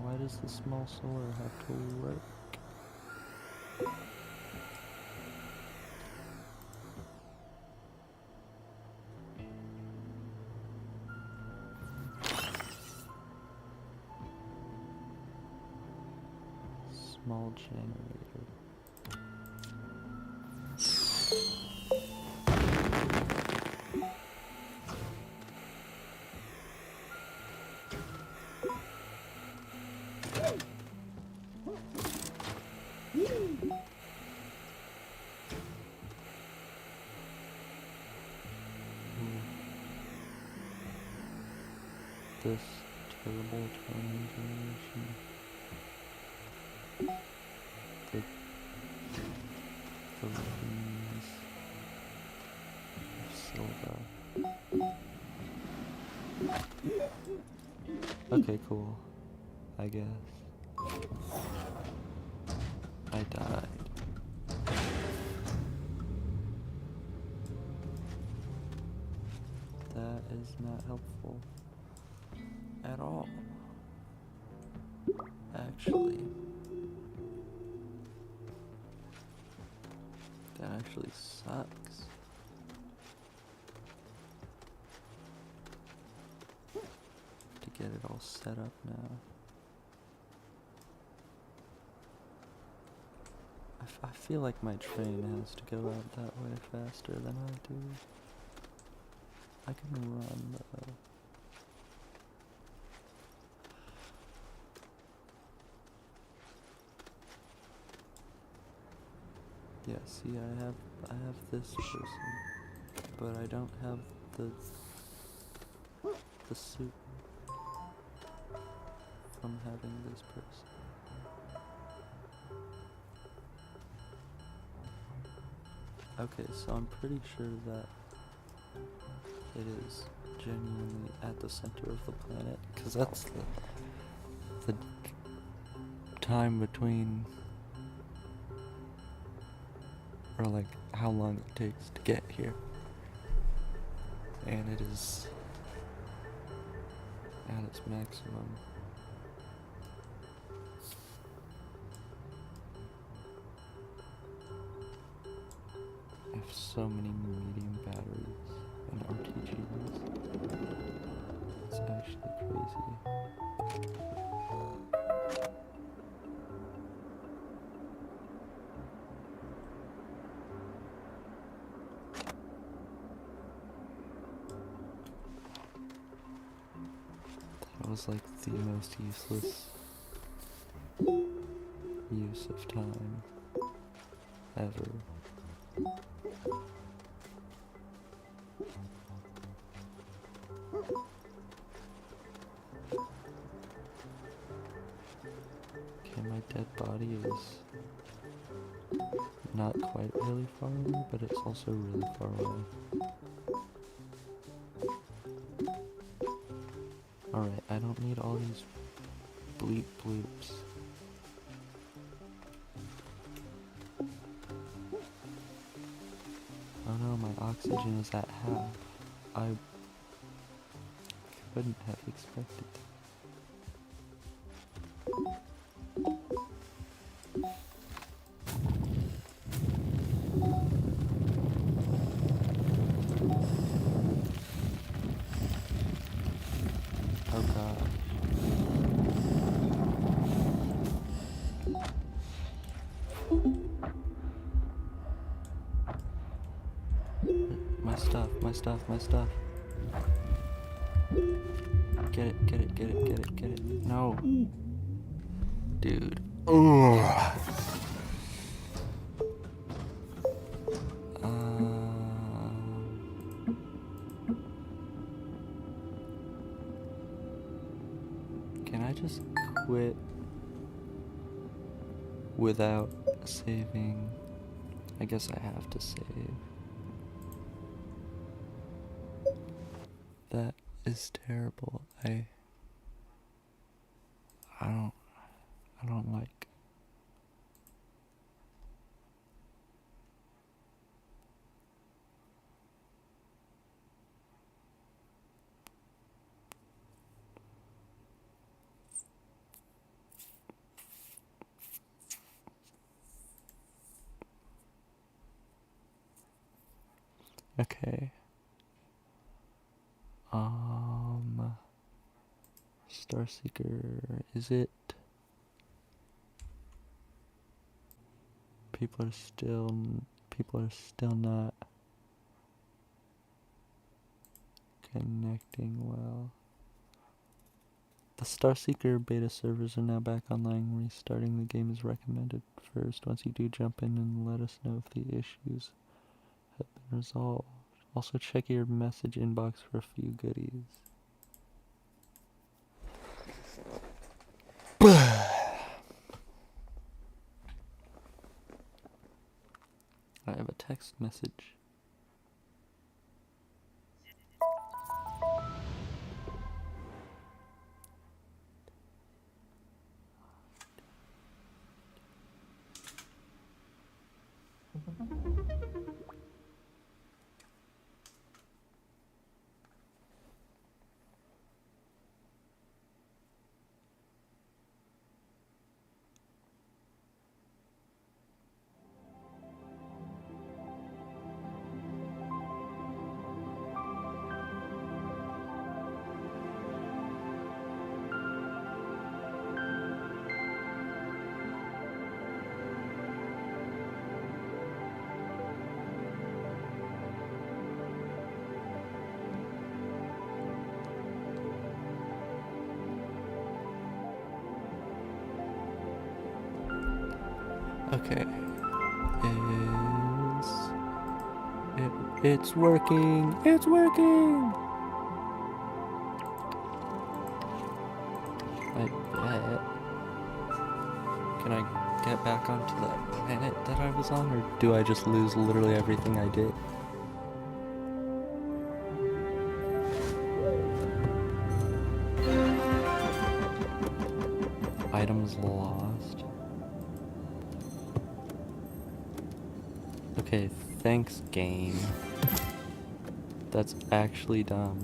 Why does the small solar have to work? Small generator. This terrible turning generation. The rings of silver. Okay, cool. I guess. I died. That is not helpful at all. Actually, that actually sucks. To get it all set up now. I feel like my train has to go out that way faster than I do. I can run though. Yeah, see, I have this person, but I don't have the suit from having this person. Okay, so I'm pretty sure that it is genuinely at the center of the planet, because that's the time between, or like how long it takes to get here, and it is at its maximum. I have so many medium batteries and RTGs. It's actually crazy. That was like the most useless use of time ever. Okay, my dead body is not quite really far away, but it's also really far away. Alright, I don't need all these bleep bloops. Oh no, my oxygen is at half. I couldn't have expected that. Oh god. My stuff. Get it. No. Dude. Ugh. Can I just quit without saving? I guess I have to save. That is terrible. I don't I don't like. Okay. Starseeker, is it? People are still not connecting well. The Starseeker beta servers are now back online. Restarting the game is recommended first. Once you do, jump in and let us know if the issues have been resolved. Also check your message inbox for a few goodies. I have a text message. Okay. It's working. It's working. I bet. Can I get back onto the planet that I was on, or do I just lose literally everything I did? Items lost. Okay, thanks, game. That's actually dumb.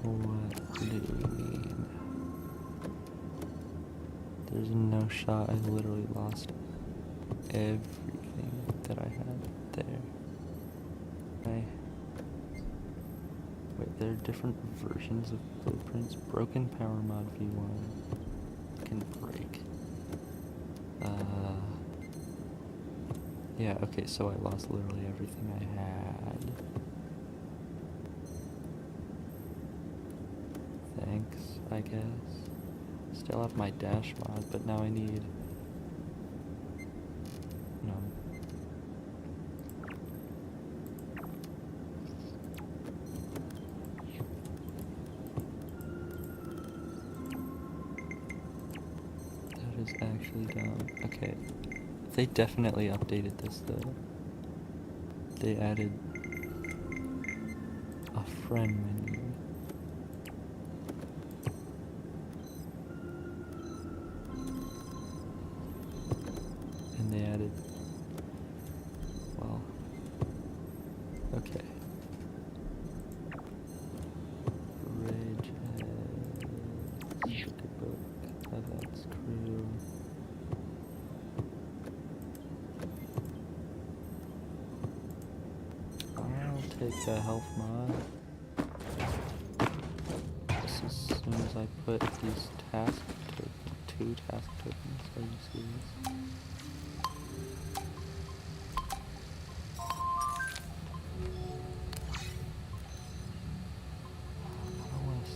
What do you mean? There's no shot. I literally lost everything that I had there. Wait, there are different versions of blueprints. Broken power mod V1 can break. Yeah, okay, so I lost literally everything I had. Thanks, I guess. Still have my dash mod, but now I need... No. That is actually dumb. Okay. They definitely updated this though. They added a friend menu. And they added, well, okay. Bridge, Sugar Book, Events Crew. I'll take the health mod. Just as soon as I put these two task tokens. Are you serious? I don't want to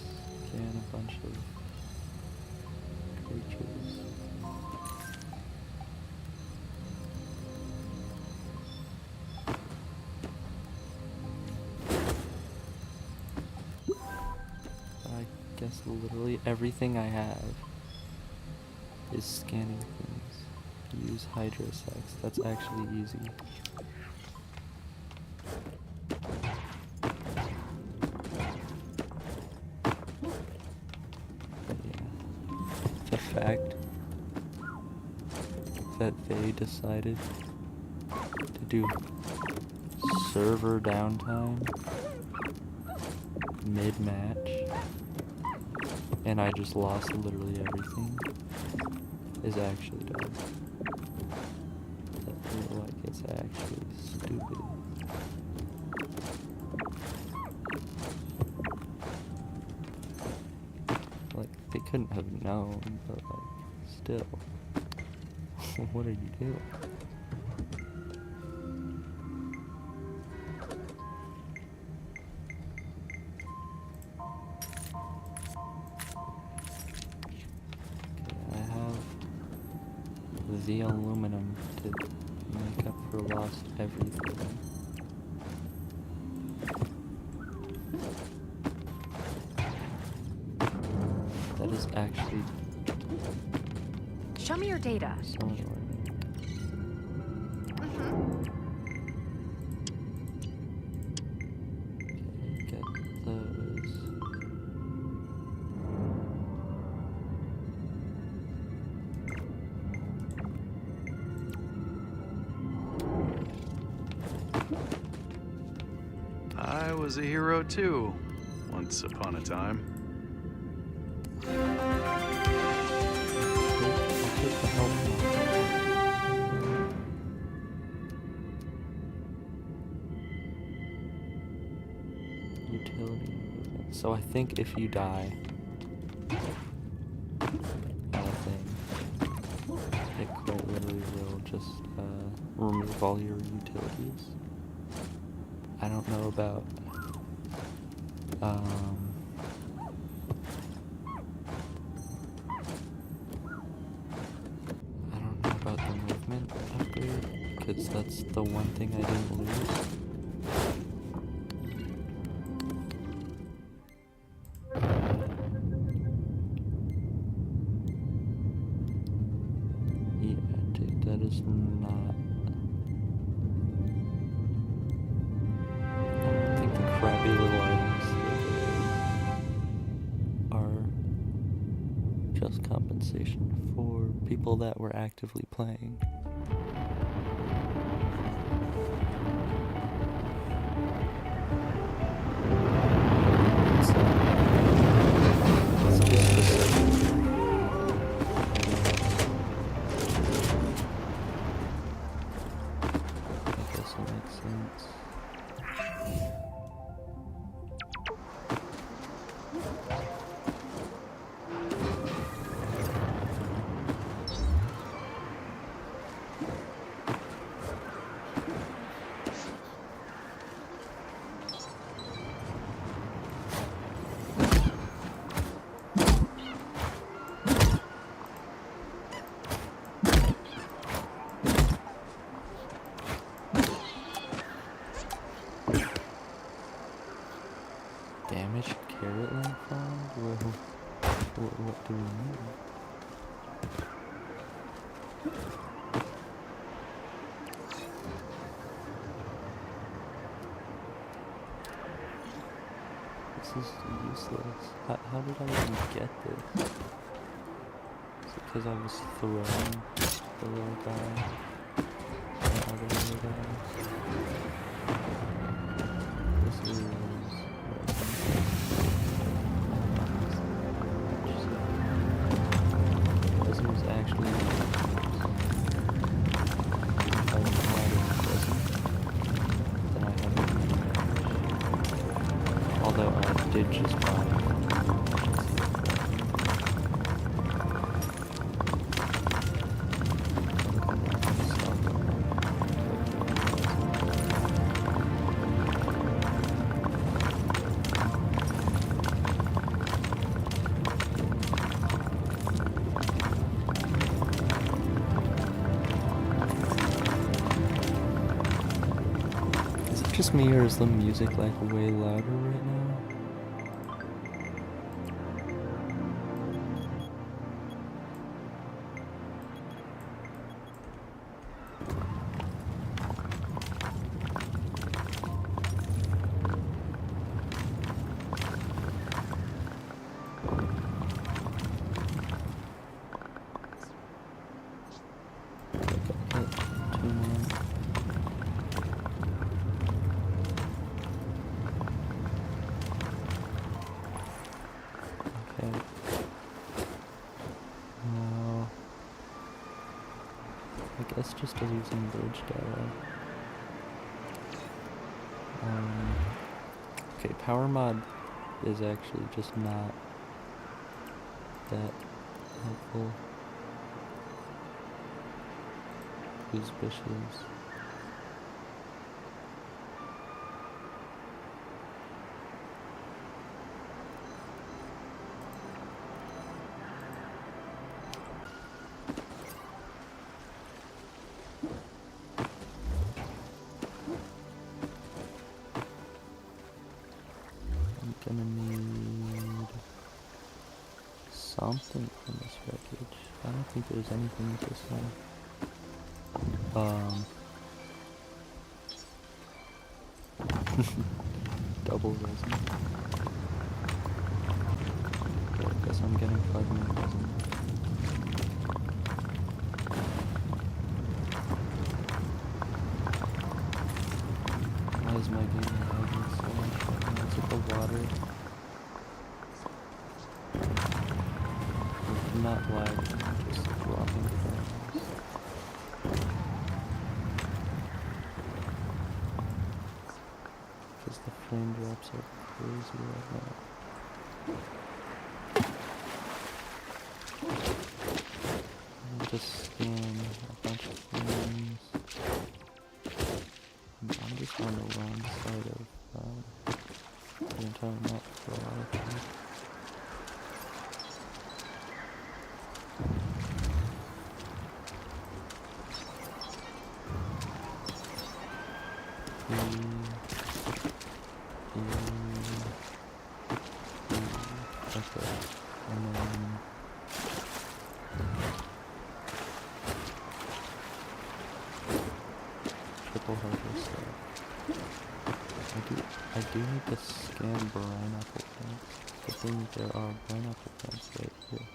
scan a bunch of creatures. I guess literally everything I have is scanning things. use hydrosex. That's actually easy. But yeah, the fact that they decided to do server downtime mid-match, and I just lost literally everything, is actually dumb. Like, it's actually stupid. Like, they couldn't have known, but like, still. What are you doing? Okay, I have the aluminum to make up for lost everything. That is actually Show me your data. so annoying. Okay, get those. I was a hero too, once upon a time. I'll take the help now. Utility movement. So I think if you die on a thing, it quite literally will just remove all your utilities. I don't know about I don't know about the movement upgrade, because that's the one thing I didn't lose. Yeah, dude, that is not... I don't think the crappy little items are just compensation for people that were actively playing. It's just the secondary. I guess it makes sense. Damaged carrot lamp found? Well, what do we mean? This is useless. How did I even get this? Is it because I was throwing the little guy? The other little guy? This is... This was actually... If I applied it wasn't, then I have it. Although I did just buy it. Is it just me or is the music like way louder right now? guess just using bridge data. Okay, power mod is actually just not that helpful. Use bushes. I'm gonna need something from this wreckage. I don't think there's anything with this one. Double resin. Okay, I guess I'm getting 5 more resin. Why is my game lagging so much right now? Is it the water? It's not lagging, just dropping frames. Because the frame drops are crazy right now. Just scan a bunch of things. I'm just on the wrong side of the entire map for a lot of things. Okay, and then triple harvester. I do need to scan brine apple plants. Good thing there are brine apple plants right here.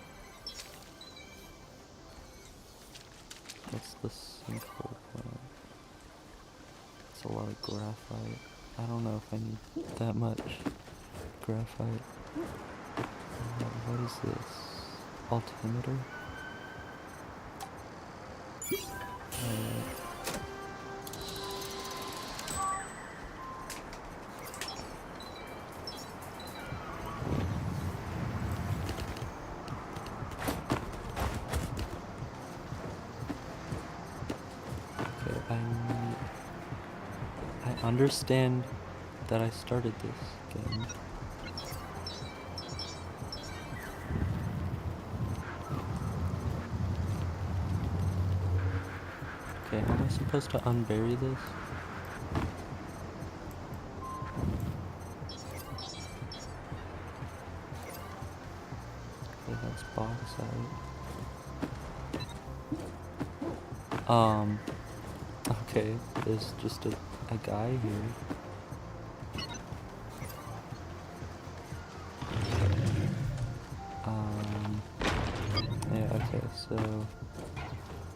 What's the sinkhole plant? It's a lot of graphite. I don't know if I need that much graphite. What is this? Altimeter? Okay, I understand that I started this game. Okay, how am I supposed to unbury this? Okay, that's bauxite. Okay, there's just a guy here. Yeah, okay, so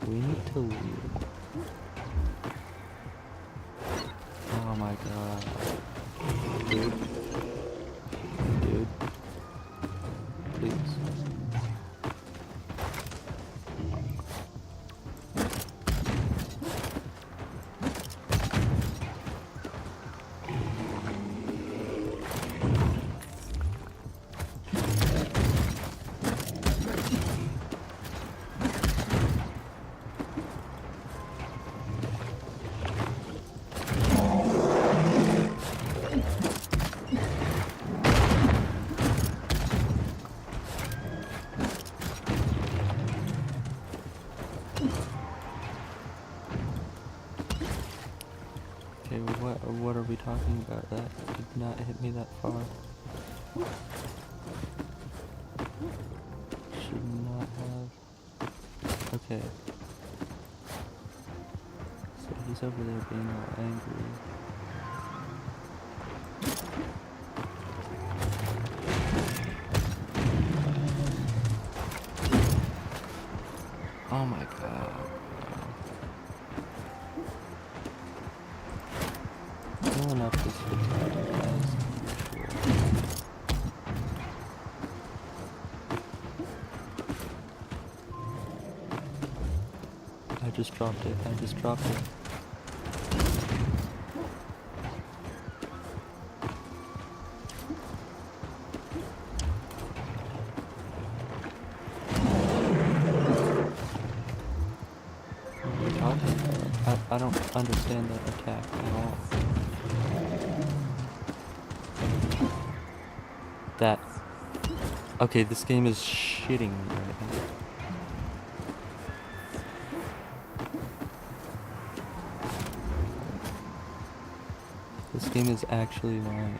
we need to leave. Oh my god. Dude. Dude. Please. Okay, what are we talking about? That did not hit me that far. Should not have. Okay. So he's over there being all angry. Oh my god. Filling up this fatigue as usual. I just dropped it. I just dropped it. What are you talking about? I don't understand that attack at all. That. Okay, this game is shitting me right now. This game is actually lying.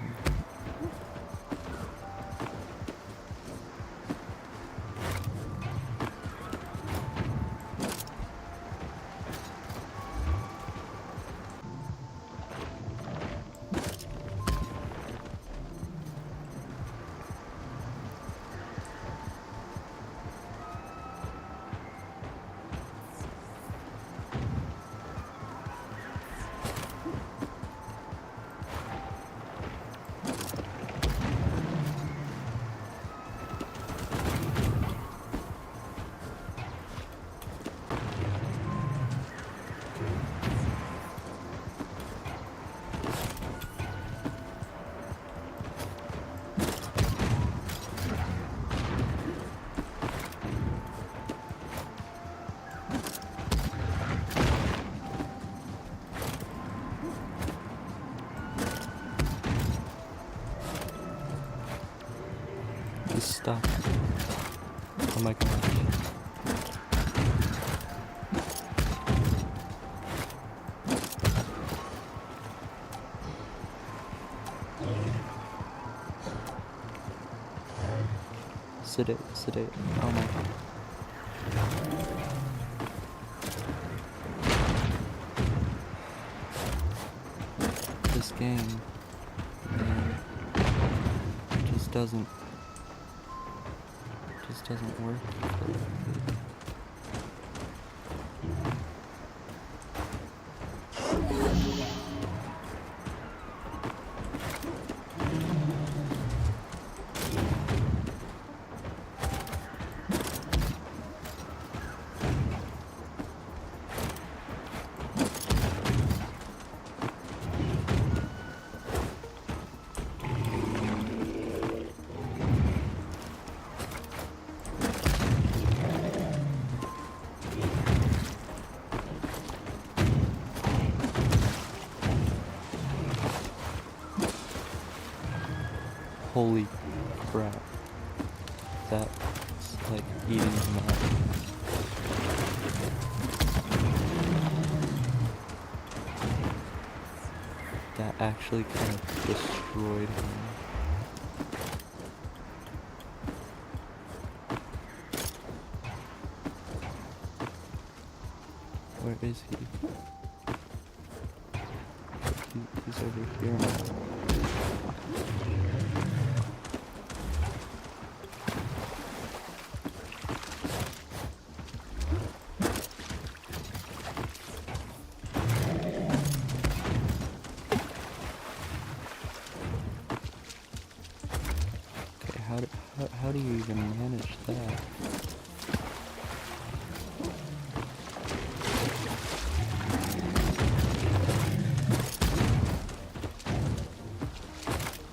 Just stop. Oh my gosh. Sedate. Oh my god. This game, man, just doesn't work. Holy crap. That's like eating him up. That actually kind of destroyed him. Where is he? He's over here now. How do you even manage that?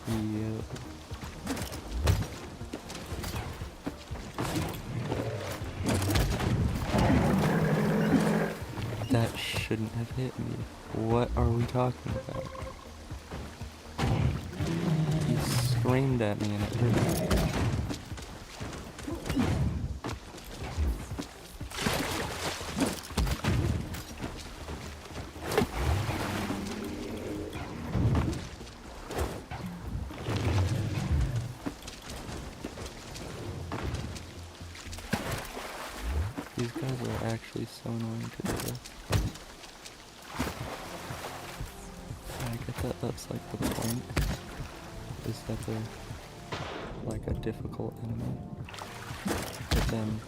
Yo. That shouldn't have hit me. What are we talking about? He screamed at me and it hurt me. These guys are actually so annoying to deal with. I get that that's like the point, is that they're like a difficult enemy. But then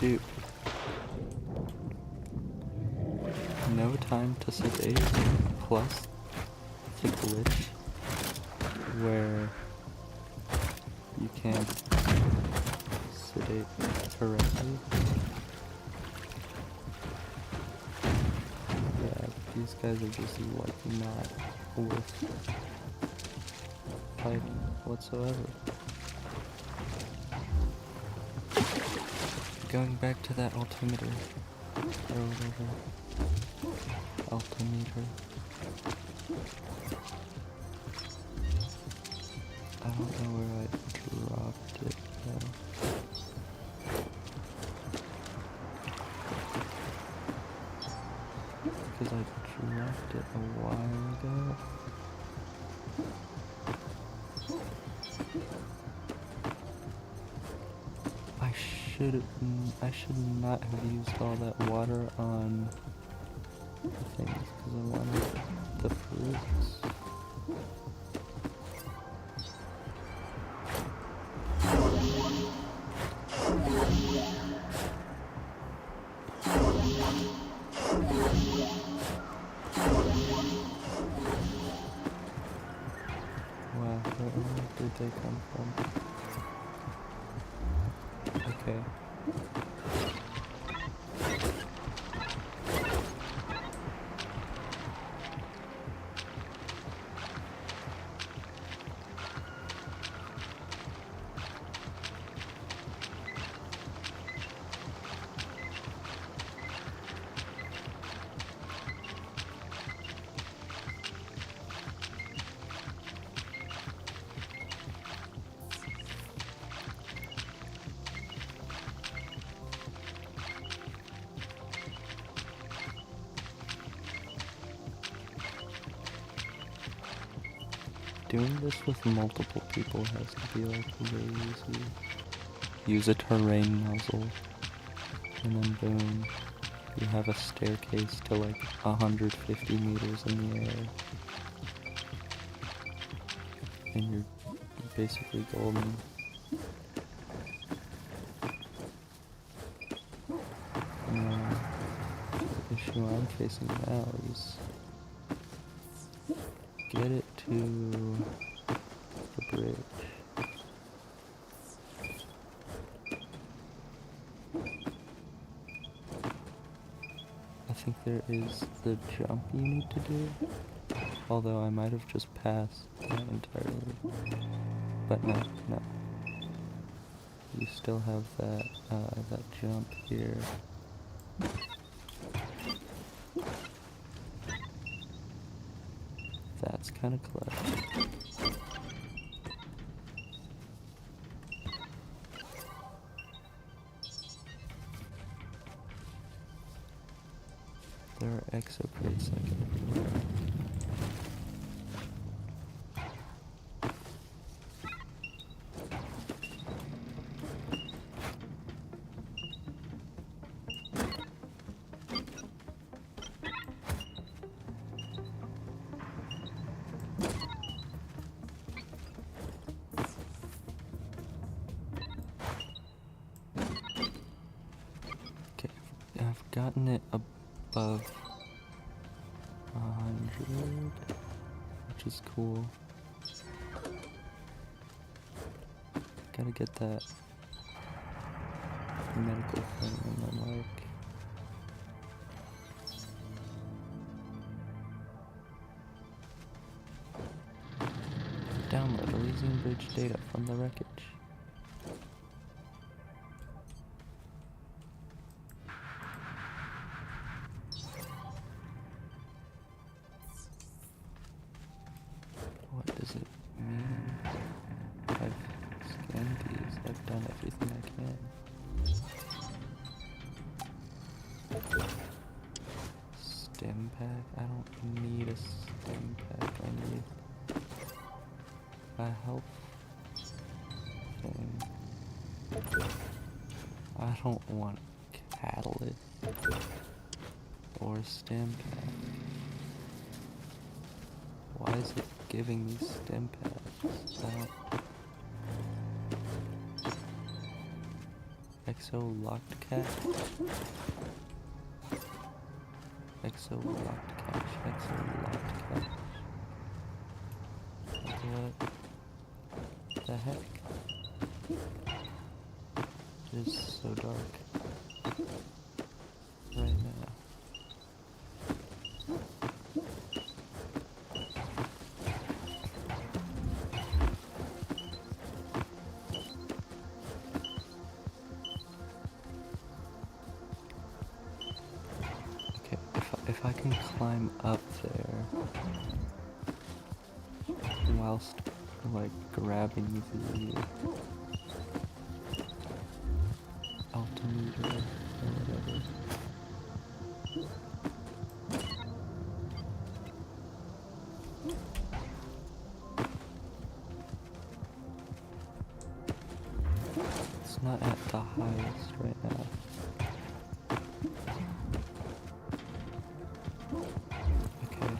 Dude. No time to sedate, plus the glitch where you can't sedate correctly. Yeah, these guys are just like not worth fighting whatsoever. Going back to that altimeter, or whatever. Altimeter. I don't know where I dropped it though. Because I dropped it a while ago. I should not have used all that water on the things because I wanted the fruits. Wow, where did they come from? Okay. Doing this with multiple people has to be like really easy. Use a terrain nozzle, and then boom, you have a staircase to like 150 meters in the air. And you're basically golden. Now, the issue I'm facing now is get it to the bridge. I think there is the jump you need to do, although I might have just passed that entirely. But no. You still have that jump here. That's kind of clutch. There are exocrates like everywhere. I've gotten it above 100, which is cool. Gotta get that medical thing and then like download Elysian Bridge data from the wreckage. What does it mean? I've scanned these, I've done everything I can. Stem pack? I don't need a stem pack, I need a health thing. I don't want a catalyst or a stem pack. Why is it giving me stem packs? Exo locked cache. Exo locked cache. Exo locked cache. What the heck? It is so dark right now. Okay, if I can climb up there whilst like grabbing the altimeter or whatever. It's not at the highest right now. Okay,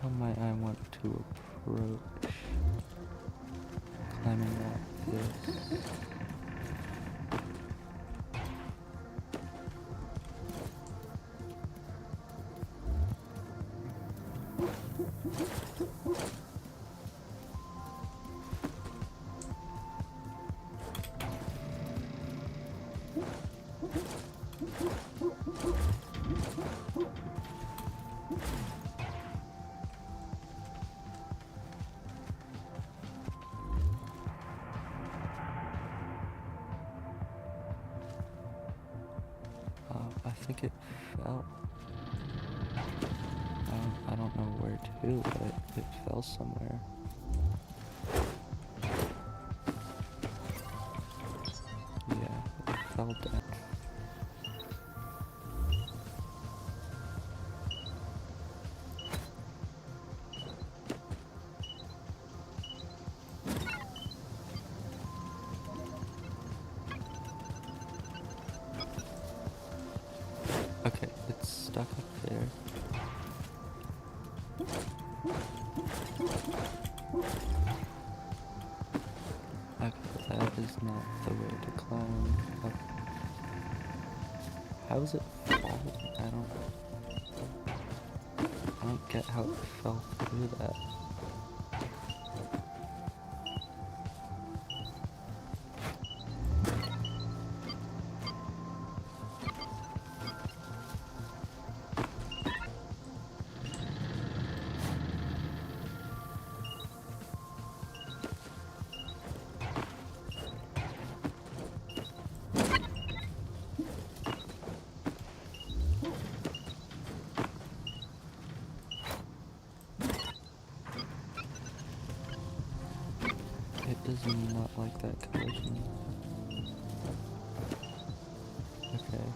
how might I want to approach climbing up this? I think it fell. I don't know where to, but it fell somewhere. Yeah, it fell down. Okay, it's stuck up there. Okay, that is not the way to climb up. How is it falling? I don't get how it fell through that. It does not like that collision. Okay.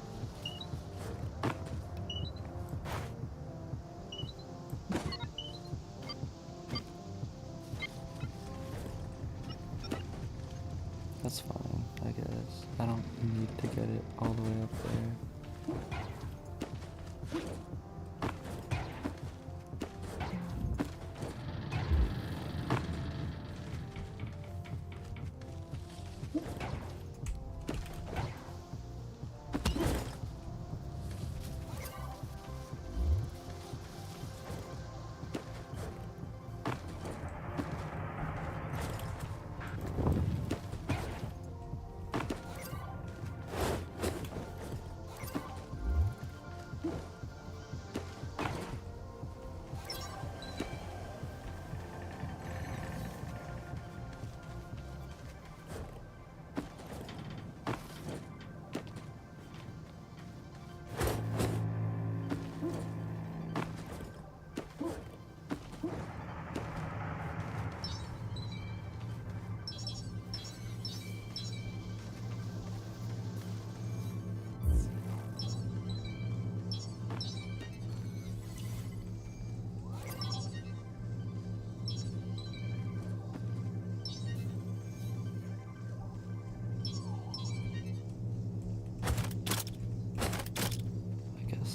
That's fine, I guess. I don't need to get it all the way up there.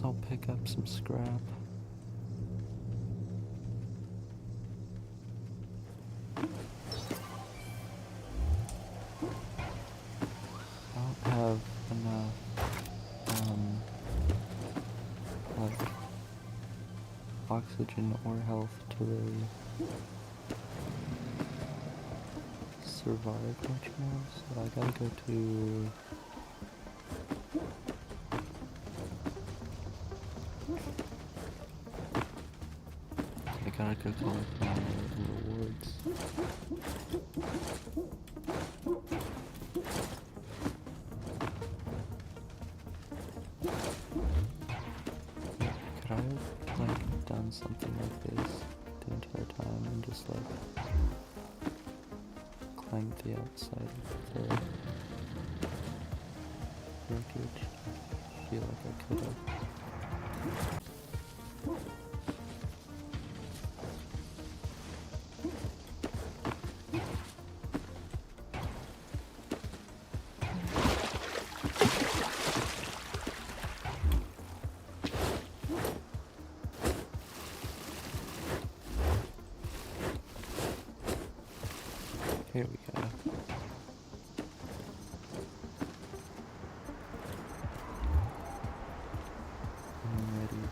I'll pick up some scrap. oxygen or health to really survive much more, so I gotta go to... I gotta go collect my rewards. Could I have, like, done something like this the entire time and just, like, climbed the outside of the wreckage? I feel like I could have. Here we go. I'm ready.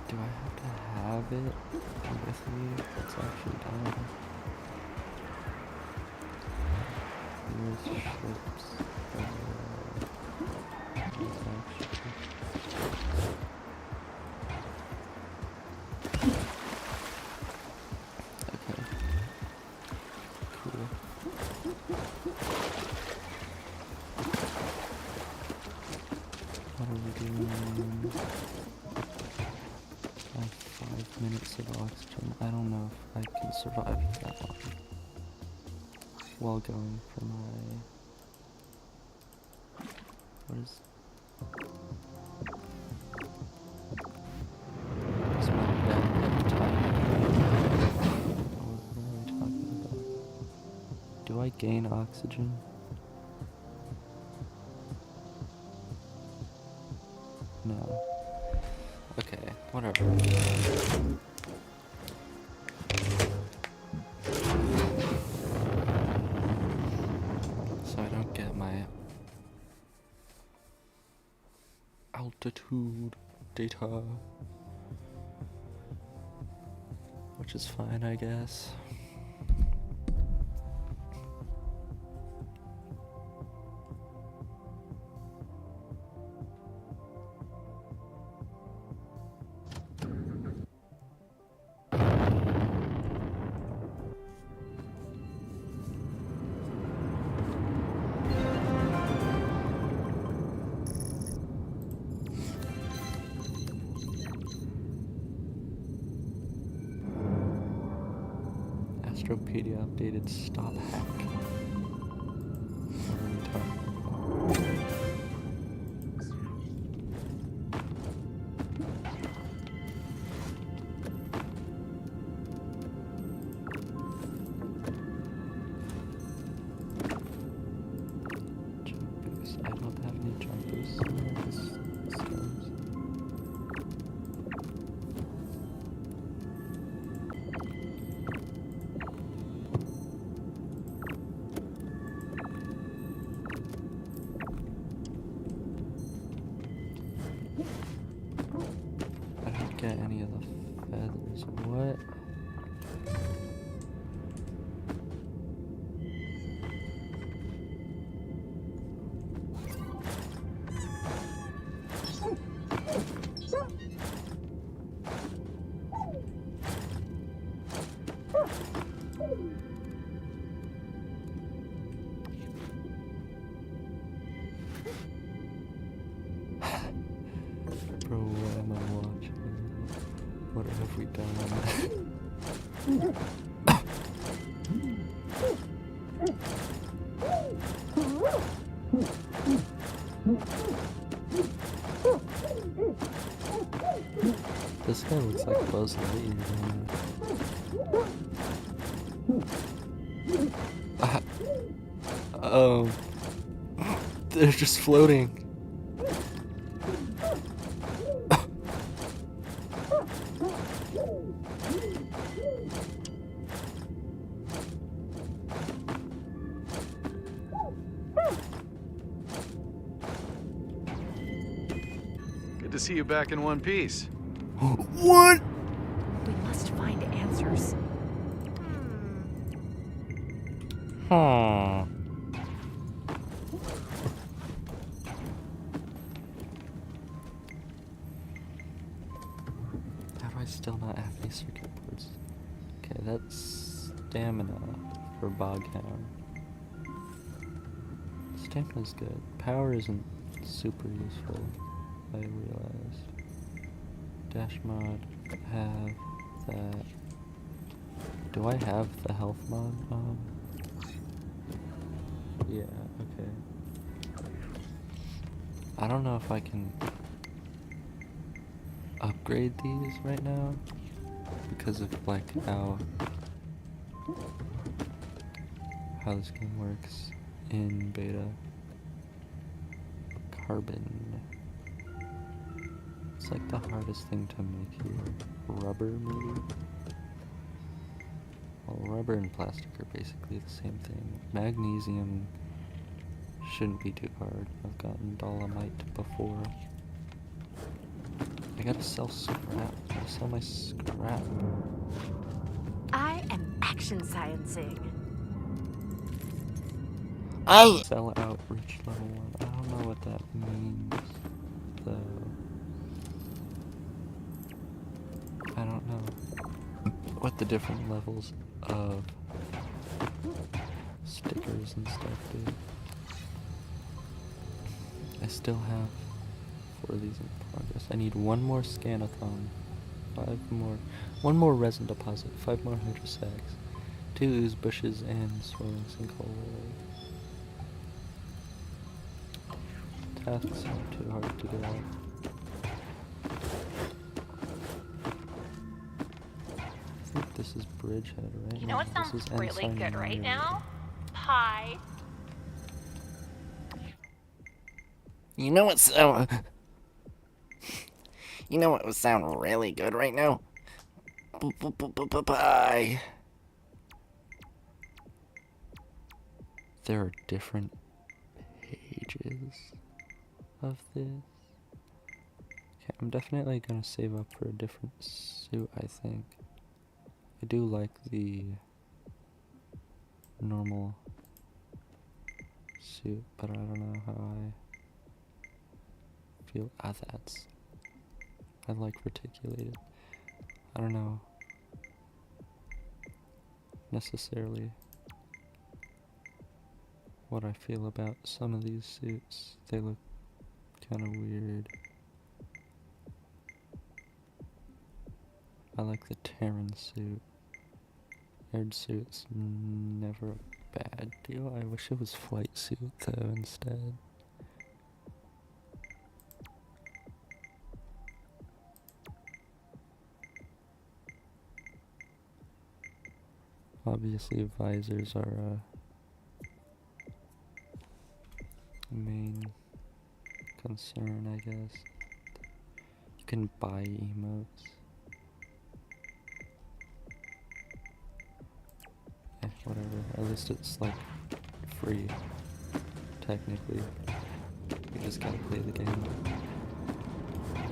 Do I have to have it with me? It's actually done. Here's ships. Okay. Cool. What are we doing? I have 5 minutes of oxygen. I don't know if I can survive that long while going for my... What is my bad time? What are we talking about? Do I gain oxygen? No. Okay, whatever. So I don't get my altitude data, which is fine, I guess. Astropedia updated, stop hack. What are we talking about? Jump boost. I don't have any jump boosts in this skills. I don't get any of the feathers. What? Bro, what am I watching? What have we done? This guy looks like Buzz Lightyear. They're just floating. Good to see you back in one piece. What? We must find answers. Huh. How do I still not have any circuit boards? Okay, that's stamina for Boghound. Stamina's good. Power isn't super useful, I realized. Dash mod, have that. Do I have the health mod on? Yeah, okay. I don't know if I can upgrade these right now because of like how this game works in beta. Carbon. It's like the hardest thing to make here. Rubber, maybe? Well, rubber and plastic are basically the same thing. Magnesium shouldn't be too hard. I've gotten dolomite before. I gotta sell scrap. I gotta sell my scrap. I am action sciencing. Sell out rich level 1. I don't know what that means, though. I don't know what the different levels of stickers and stuff do. I still have 4 of these in progress. I need 1 more scanathon, 5 more, 1 more resin deposit, 5 more hydrosacs, 2 ooze bushes, and swirling sinkhole. Tasks aren't too hard to get out. I think this is Bridgehead, right? You know what No, sounds this is really Ensign good right Myers. now? Pie. You know what sound... You know what would sound really good right now? Pie. There are different pages of this. Okay, I'm definitely gonna save up for a different suit, I think. I do like the normal suit, but I don't know how I feel. I like reticulated. I don't know necessarily what I feel about some of these suits. They look kind of weird. I like the Terran suit. Aired suit's never a bad deal. I wish it was flight suit though instead. Obviously visors are a main concern, I guess. You can buy emotes. Whatever. At least it's like free. Technically. You just gotta play the game.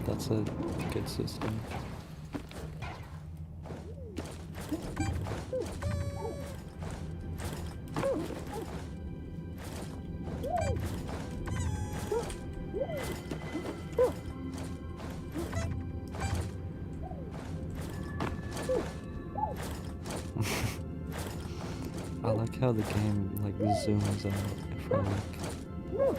That's a good system. I like how the game like zooms out if I like. Oh,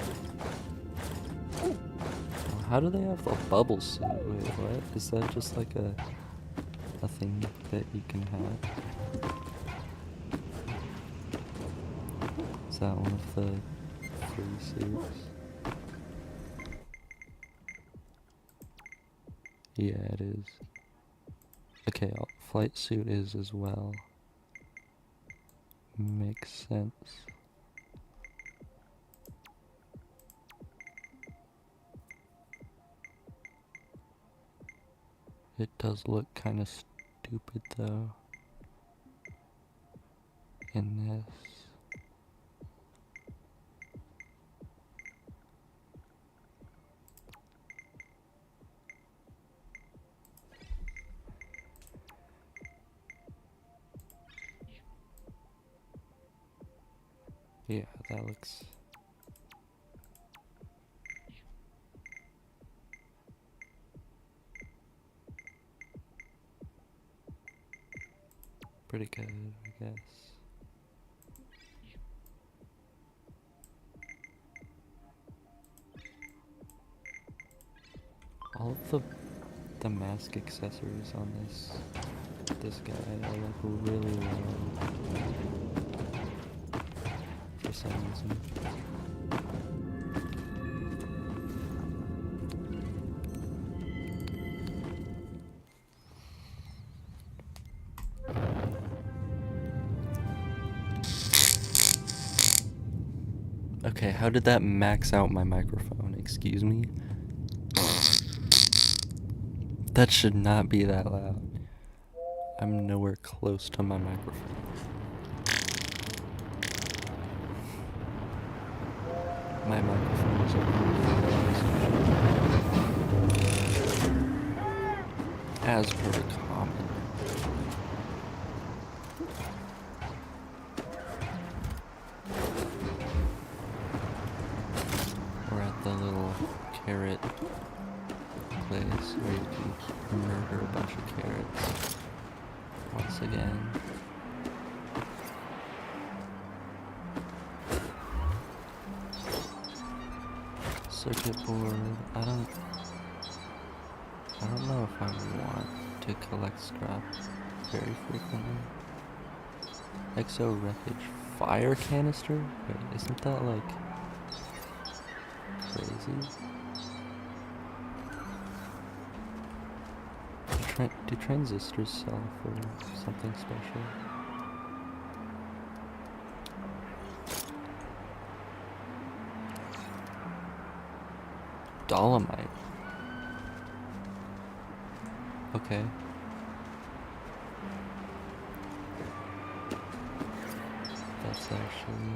how do they have a bubble suit? Wait, what? Is that just like a thing that you can have? Is that one of the free suits? Yeah, it is. Okay, flight suit is as well. Makes sense. It does look kind of stupid though. In this. Yeah, that looks... pretty good, I guess. All of the mask accessories on this guy are like really low for some reason. Okay, how did that max out my microphone? Excuse me? That should not be that loud. I'm nowhere close to my microphone. My microphone is over as per common. We're at the little carrot place where you can murder a bunch of carrots. Once again. Circuit board. I don't know if I want to collect scrap very frequently. Exo wreckage fire canister? Wait, isn't that like crazy? Do transistors sell for something special? Dolomite. Okay. That's actually...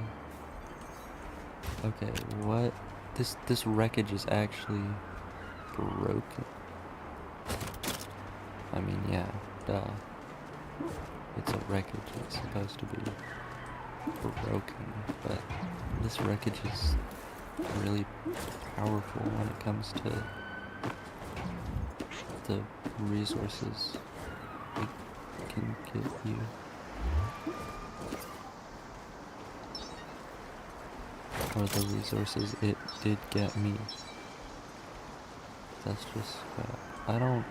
okay, what? This wreckage is actually broken. I mean, yeah, duh. It's a wreckage, it's supposed to be broken, but this wreckage is really powerful when it comes to the resources it can get you. Or the resources it did get me. That's just, I don't...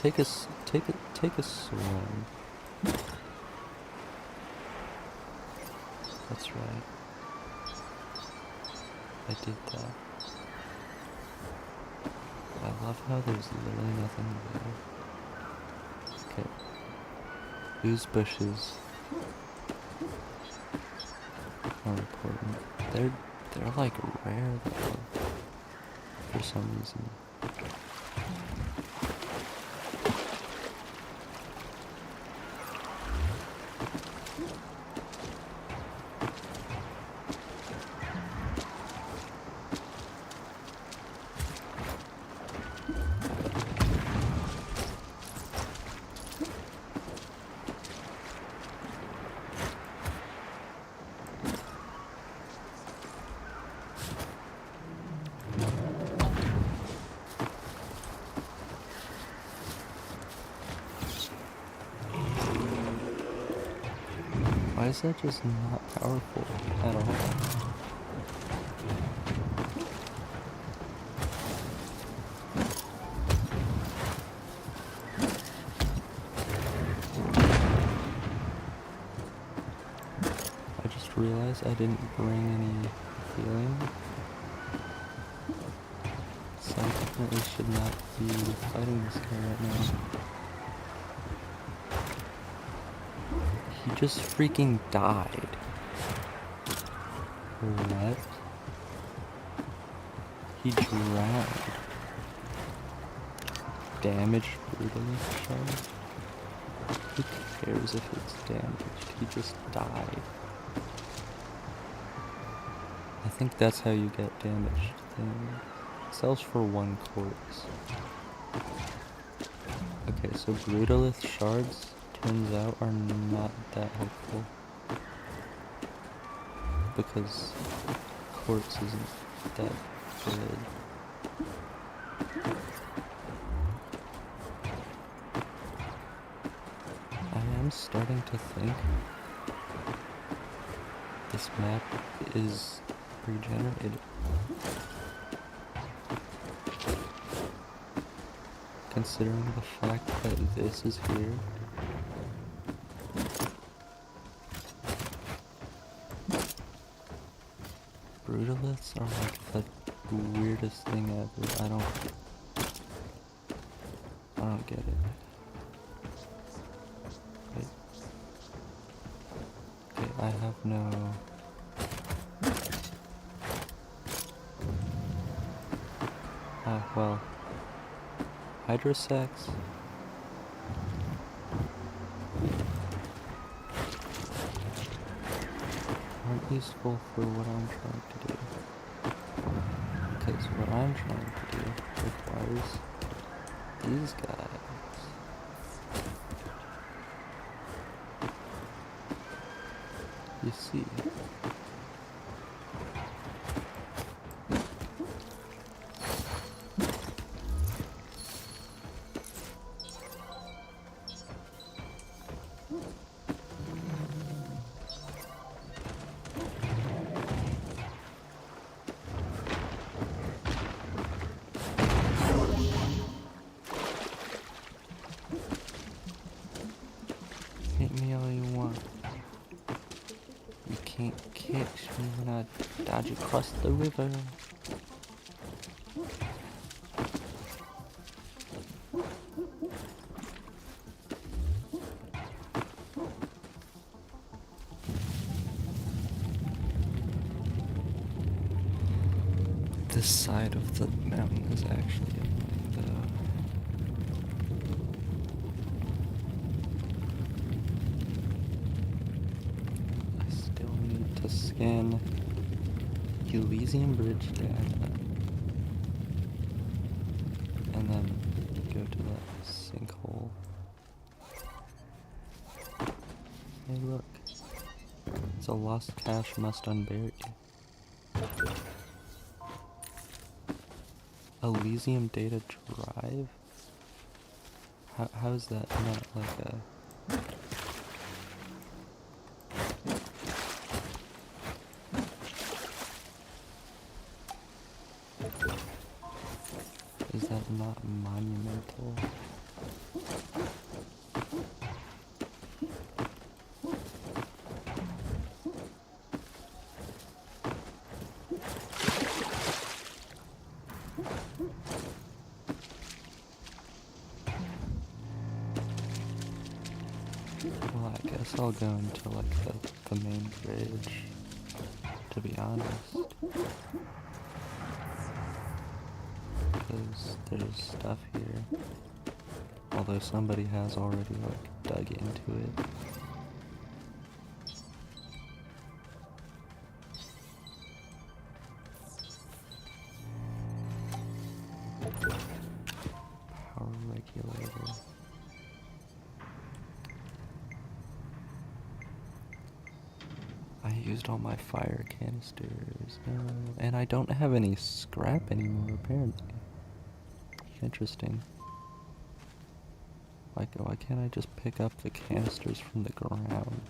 Take a swim. That's right. I did that. I love how there's literally nothing there. Okay. Ooze bushes are important. They're like rare though, for some reason. Why is that just not powerful at all? I just realized I didn't bring any healing. So I definitely should not be fighting this guy right now. He just freaking died. What? He drowned. Damaged brutally charged? Who cares if it's damaged? He just died. I think that's how you get damaged. It sells for 1 quartz. Okay, so Brutalith shards, turns out, are not that helpful. because quartz isn't that good. I am starting to think this map is regenerated. Considering the fact that this is here. Brutalists are like the weirdest thing ever. I don't get it. Wait. Okay, I have no... Oh, well. Hydrosex? Aren't useful for what I'm trying to do. Because what I'm trying to do requires these guys. You see. Hit me all you want. You can't catch me when I dodge across the river. This side of the mountain is actually annoying though. I still need to scan Elysium Bridge data. And then go to that sinkhole. Hey look. It's a lost cache must unbury. Elysium data drive? How is that not like a... Is that not monumental? Well, I guess I'll go into like the main bridge, to be honest. Because there's stuff here. Although somebody has already like dug into it. Power regulator. I used all my fire canisters. No. And I don't have any scrap anymore, apparently. Interesting. Like, why can't I just pick up the canisters from the ground?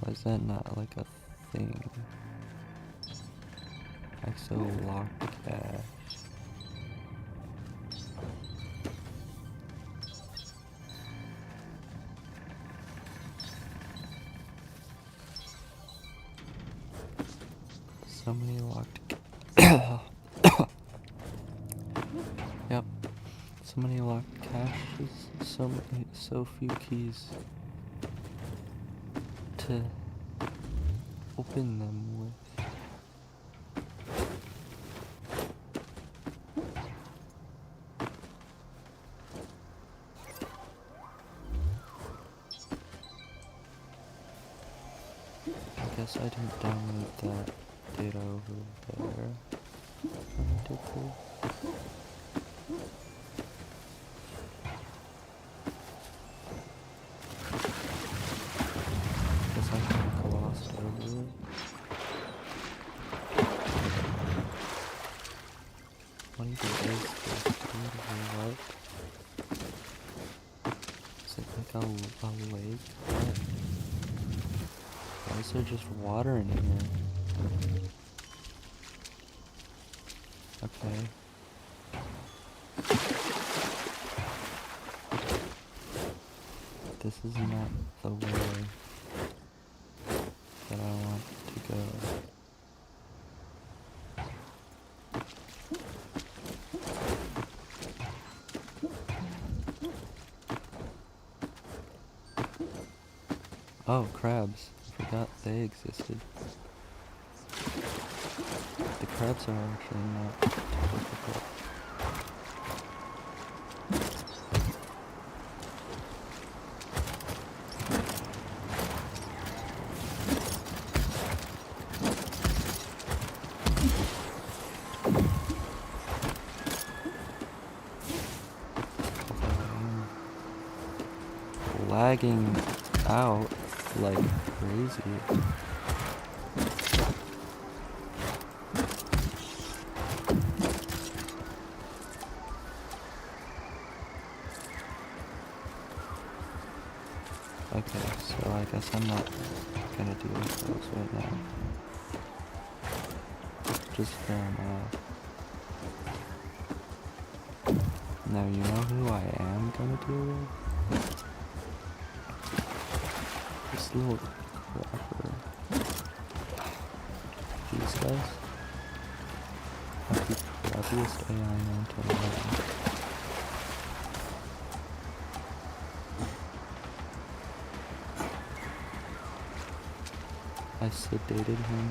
Why is that not like a thing? ISO locked cache. So many locked. Yep. So many locked caches. So few keys to open them with. I guess I didn't download that data over there. I did too. Guess I can glossed over it. think it is this dude or what? Is it like a lake? What? Why is there just water in here? Okay. This is not the way that I want to go. Oh, crabs. I forgot they existed. The crabs are actually not too difficult. Lagging out like crazy. Okay, so I guess I'm not gonna deal with those right now. Just fair enough. Now you know who I am gonna deal with? This little crapper. These guys have the crappiest AI known to man. I sedated him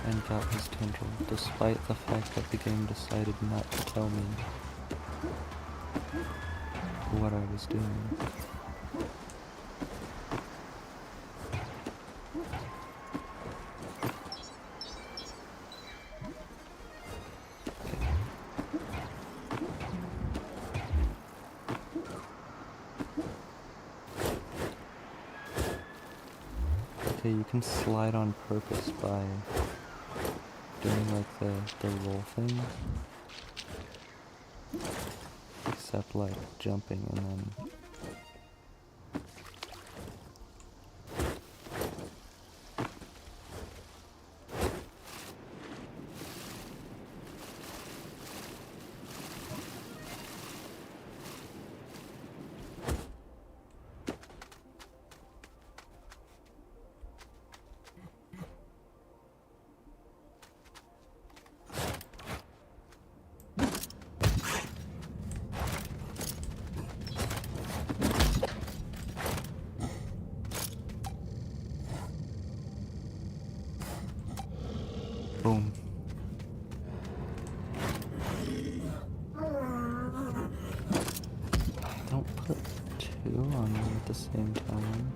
and got his tendril, despite the fact that the game decided not to tell me what I was doing. Okay, you can slide on purpose by doing like the roll thing. Except like jumping and then boom. Don't put two on me at the same time.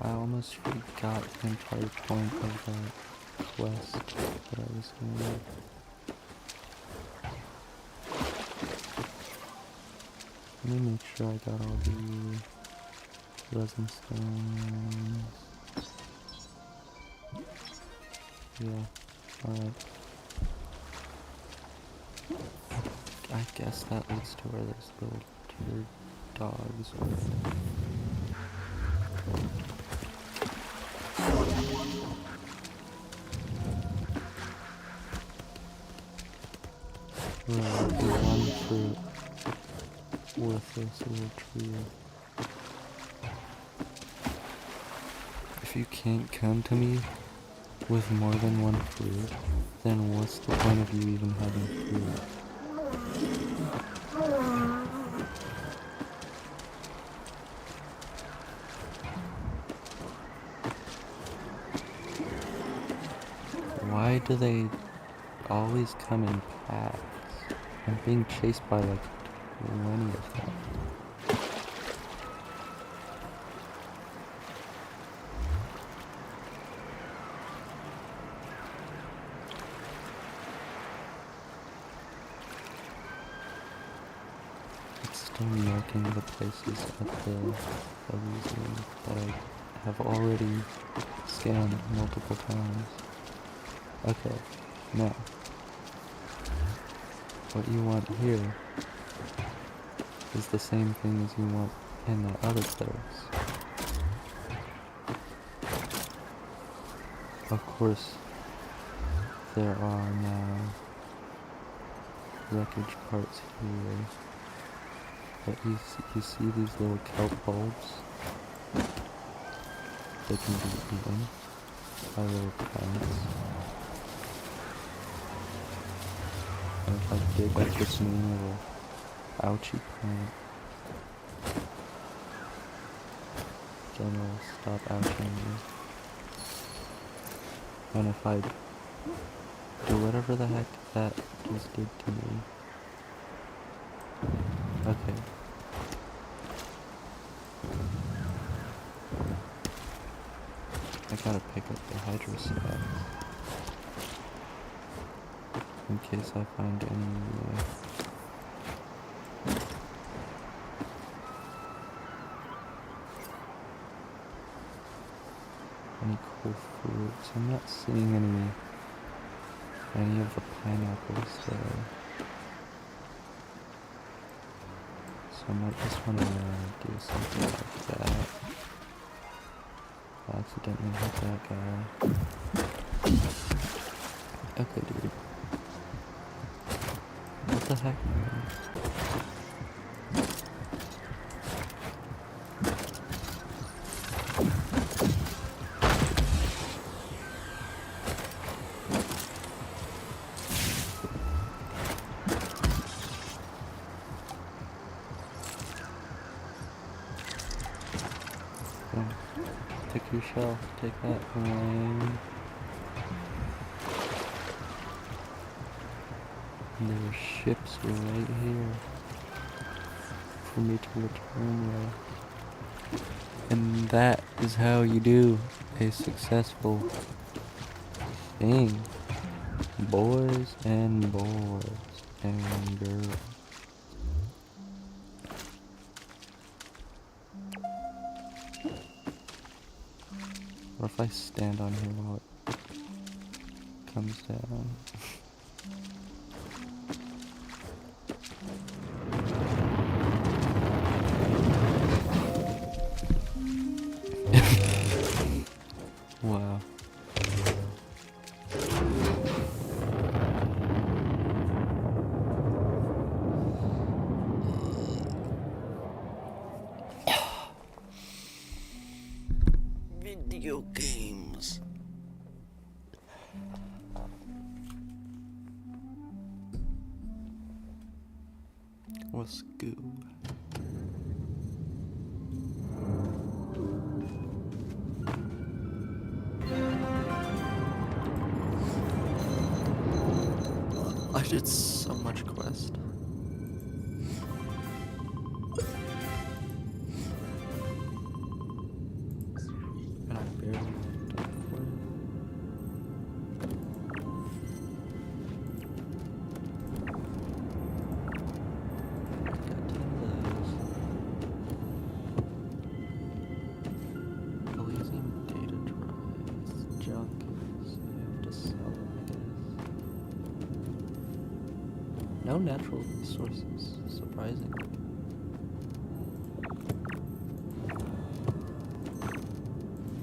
I almost forgot the entire point of that quest that I was doing. Let me make sure I got all the resin stones. Yeah, alright. I guess that leads to where there's little deer dogs or... Right, the one fruit with this little tree. If you can't come to me with more than one fruit, then what's the point of you even having fruit? Why do they always come in packs? I'm being chased by like 20 of them. It's still marking the places at the museum that I have already scanned multiple times. Okay, now, what you want here is the same thing as you want in that other place. Of course, there are now wreckage parts here, but you see these little kelp bulbs? They can be eaten by little plants. And if I dig up this mean little ouchie plant, then it'll stop ouching me. And if I do whatever the heck that just did to me. Okay. I gotta pick up the hydrosac in case I find any cool fruits. I'm not seeing any of the pineapples there. So I might just want to do something like that. I accidentally hit that guy. Okay, dude. What the heck, man? Take your shelf, take that lane. And there are ships right here for me to return with. And that is how you do a successful thing. Boys and girls. What if I stand on here while it comes down? Wow. Video games. Let's go. I did so much quest. And I barely went up for it. I got 10 of those. Elysium data drives, junk, so you have to sell them, I guess. No natural resources, surprisingly.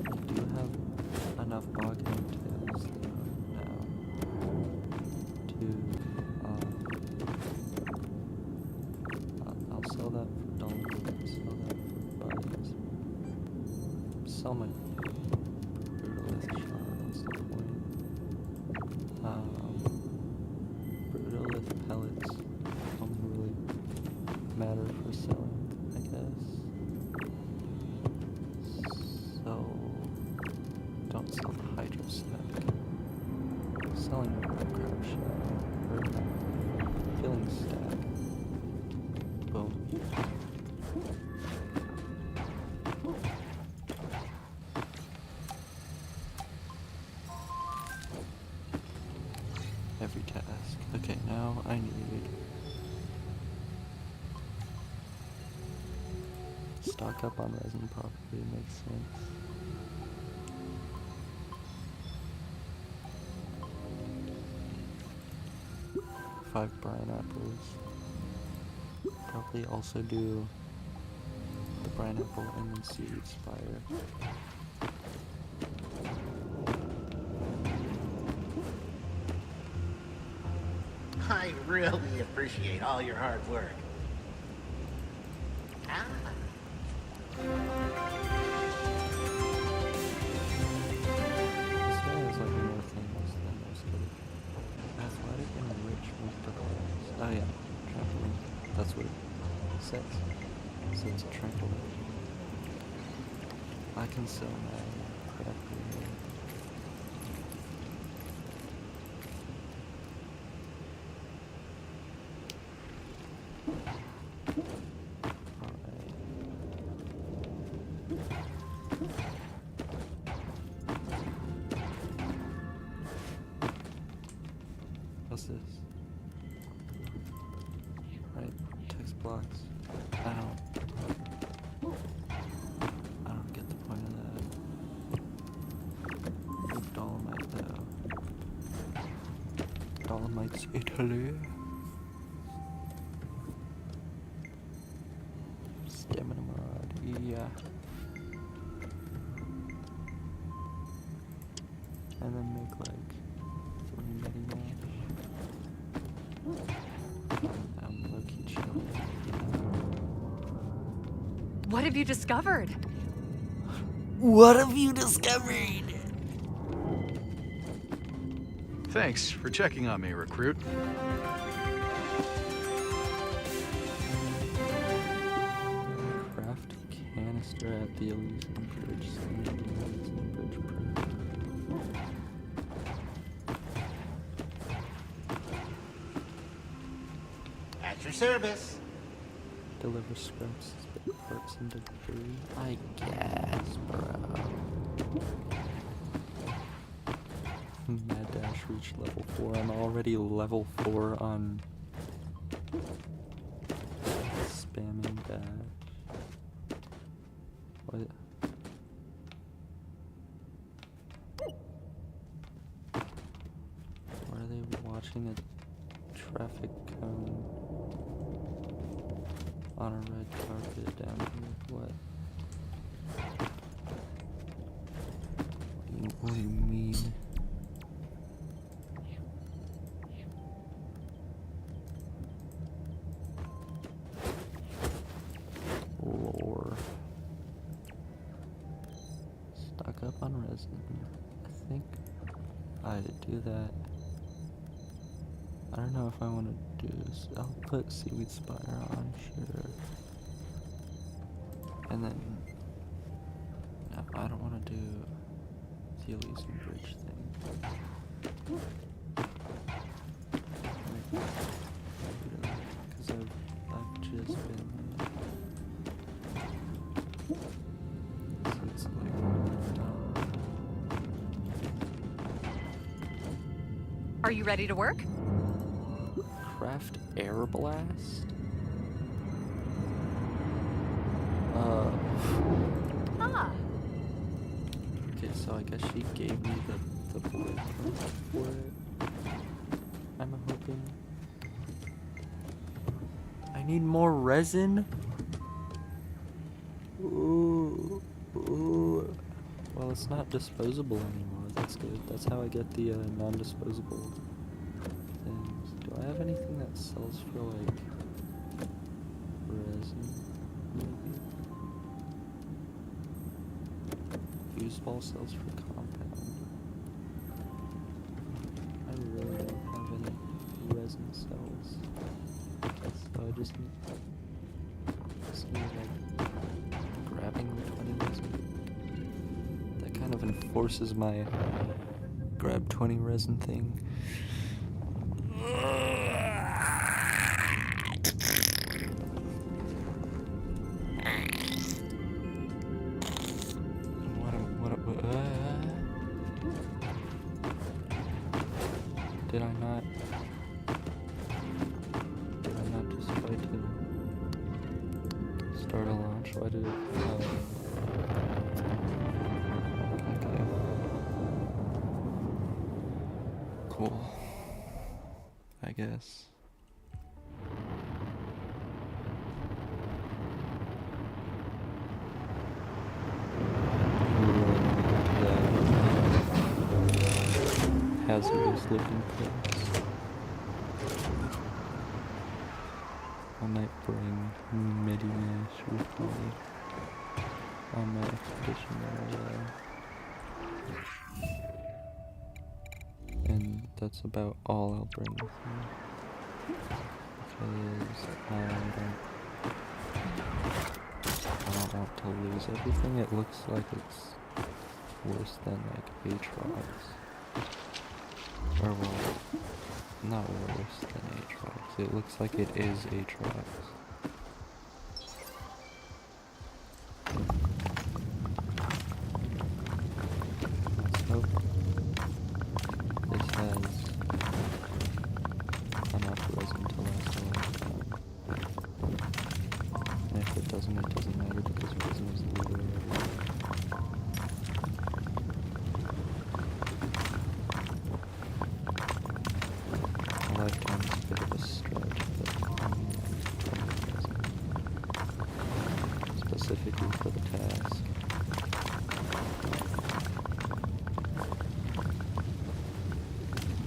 I do have enough bargaining tails now to, I'll sell that for dollars, sell that for bucks, sell my brutalist shard, what's the point? Brutalist pellets don't really matter for selling, I guess. So don't sell the hydrosac. every task. Okay, now I need... stock up on resin probably makes sense. Five brine apples. Probably also do the brine apple and then seaweed spire. I really appreciate all your hard work. Ah. This guy is like more famous than most of it. Athletic and rich with class. Oh yeah, trampoline. That's what it says. So it's a trampoline. I can sell my correctly. What's this? Right, text blocks. I don't get the point of that. Leave dolomite though. Dolomite's Italy. Stamina mod, yeah. And then make like 3 mini maps. I'm low-key chilling. What have you discovered? What have you discovered? Thanks for checking on me, recruit. Craft canister at the Elysian Bridge. Send the Elysian Bridge Pro. At your service. Deliver scraps, spit parts, and debris. I guess, bro. Mad dash reach level 4. I'm already level 4 on spamming dash. What? Why are they watching a traffic cone on a red carpet down here? What? What do you mean? Lore. Stock up on resin. I think I do that. I don't know if I want to do this. I'll put seaweed spire on, sure. And then no, I don't want to do the Elysian Bridge thing. Because I've just been so it's like Are you ready to work? craft air blast. Ah, Okay, so I guess she gave me the blueprint for it. I'm hoping. I need more resin. Ooh, ooh. Well, it's not disposable anymore. That's good. That's how I get the non-disposable things. Do I have anything that sells for like resin? Maybe. Fuse ball sells for compound. I really don't have any resin cells. So I just need like grabbing the 20 resin. That kind of enforces my grab 20 resin thing. Did I not? start a launch? Why did it... Okay. Cool. I guess. Hazardous looking place. I might bring MIDI mesh with me on my expedition there. And that's about all I'll bring with me. Because I don't want to lose everything. It looks like it's worse than like Aatrox. Or well, not worse than Aatrox. It looks like it is Aatrox. Let's hope this has enough resin to last a long time. And if it doesn't matter because resin is literally everywhere. A lifetime is a bit of a stretch, but specifically for the task.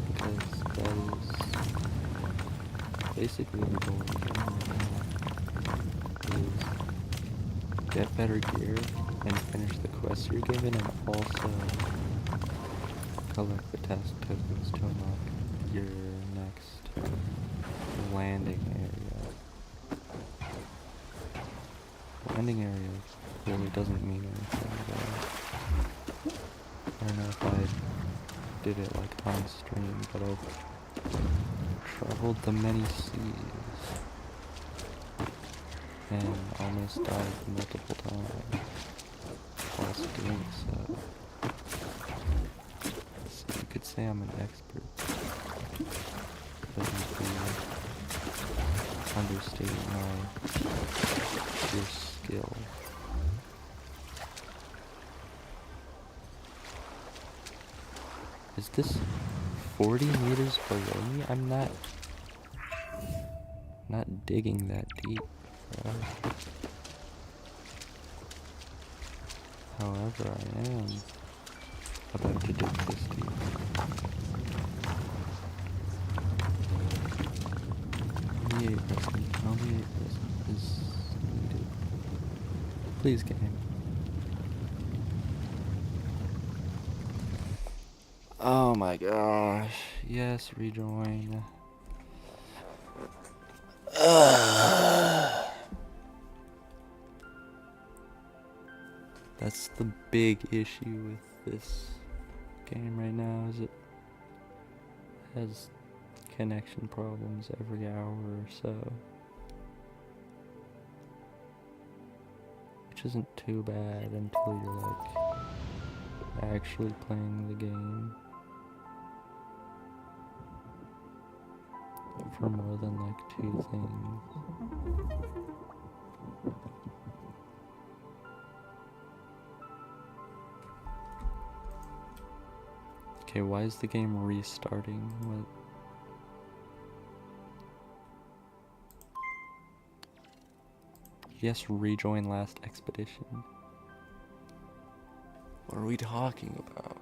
Because that is basically the goal of the game right now, is get better gear and finish the quests you're given, and also collect the task tokens to unlock your next landing area. Landing area really doesn't mean anything at all. I don't know if I did it like on stream, but I've traveled the many seas and almost died multiple times whilst doing so. So you could say I'm an expert. Doesn't be understating your skill. Is this 40 meters below me? I'm not digging that deep, bro. However, I am about to dig this deep. Only 8% is needed. Please, game. Oh my gosh. Yes, rejoin. That's the big issue with this game right now, is it has connection problems every hour or so. Which isn't too bad until you're like actually playing the game for more than like 2 things. Okay, why is the game restarting? What? Yes, rejoin last expedition. What are we talking about?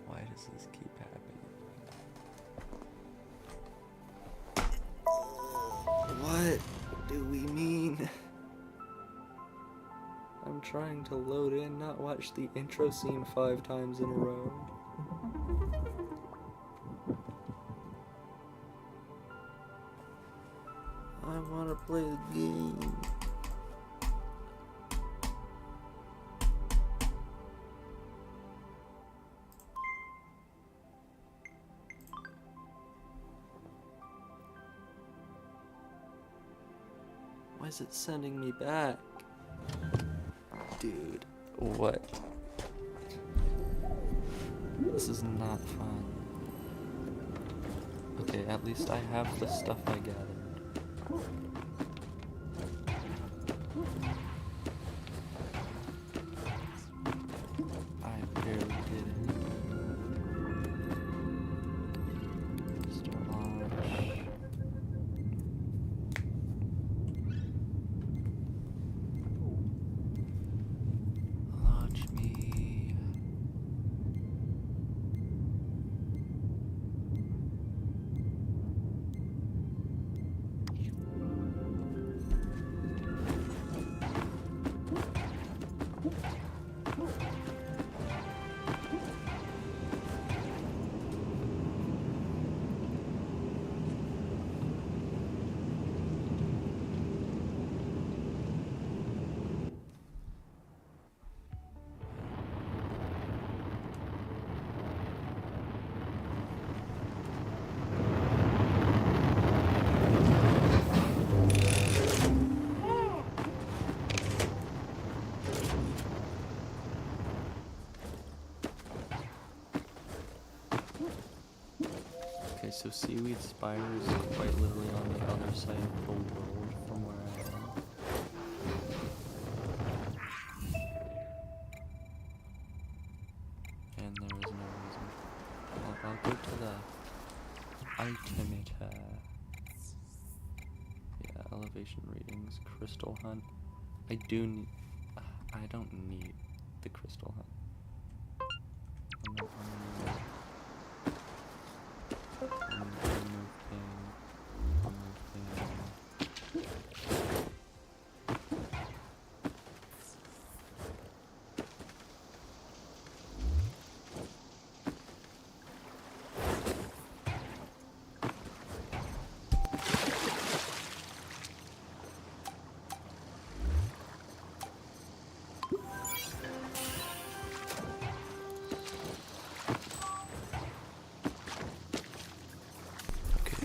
Why does this keep happening? What do we mean? I'm trying to load in, not watch the intro scene 5 times in a row. I want to play the game. Why is it sending me back? Dude, what? This is not fun. Okay, at least I have the stuff I gathered. I barely did it. Start launch. Launch me. Okay, so Seaweed Spire is quite literally on the other side of the world from where I am. And there is no reason. I'll go to the Itimeter. Yeah, elevation readings, crystal hunt. I don't need the crystal hunt. I'm gonna remove thing.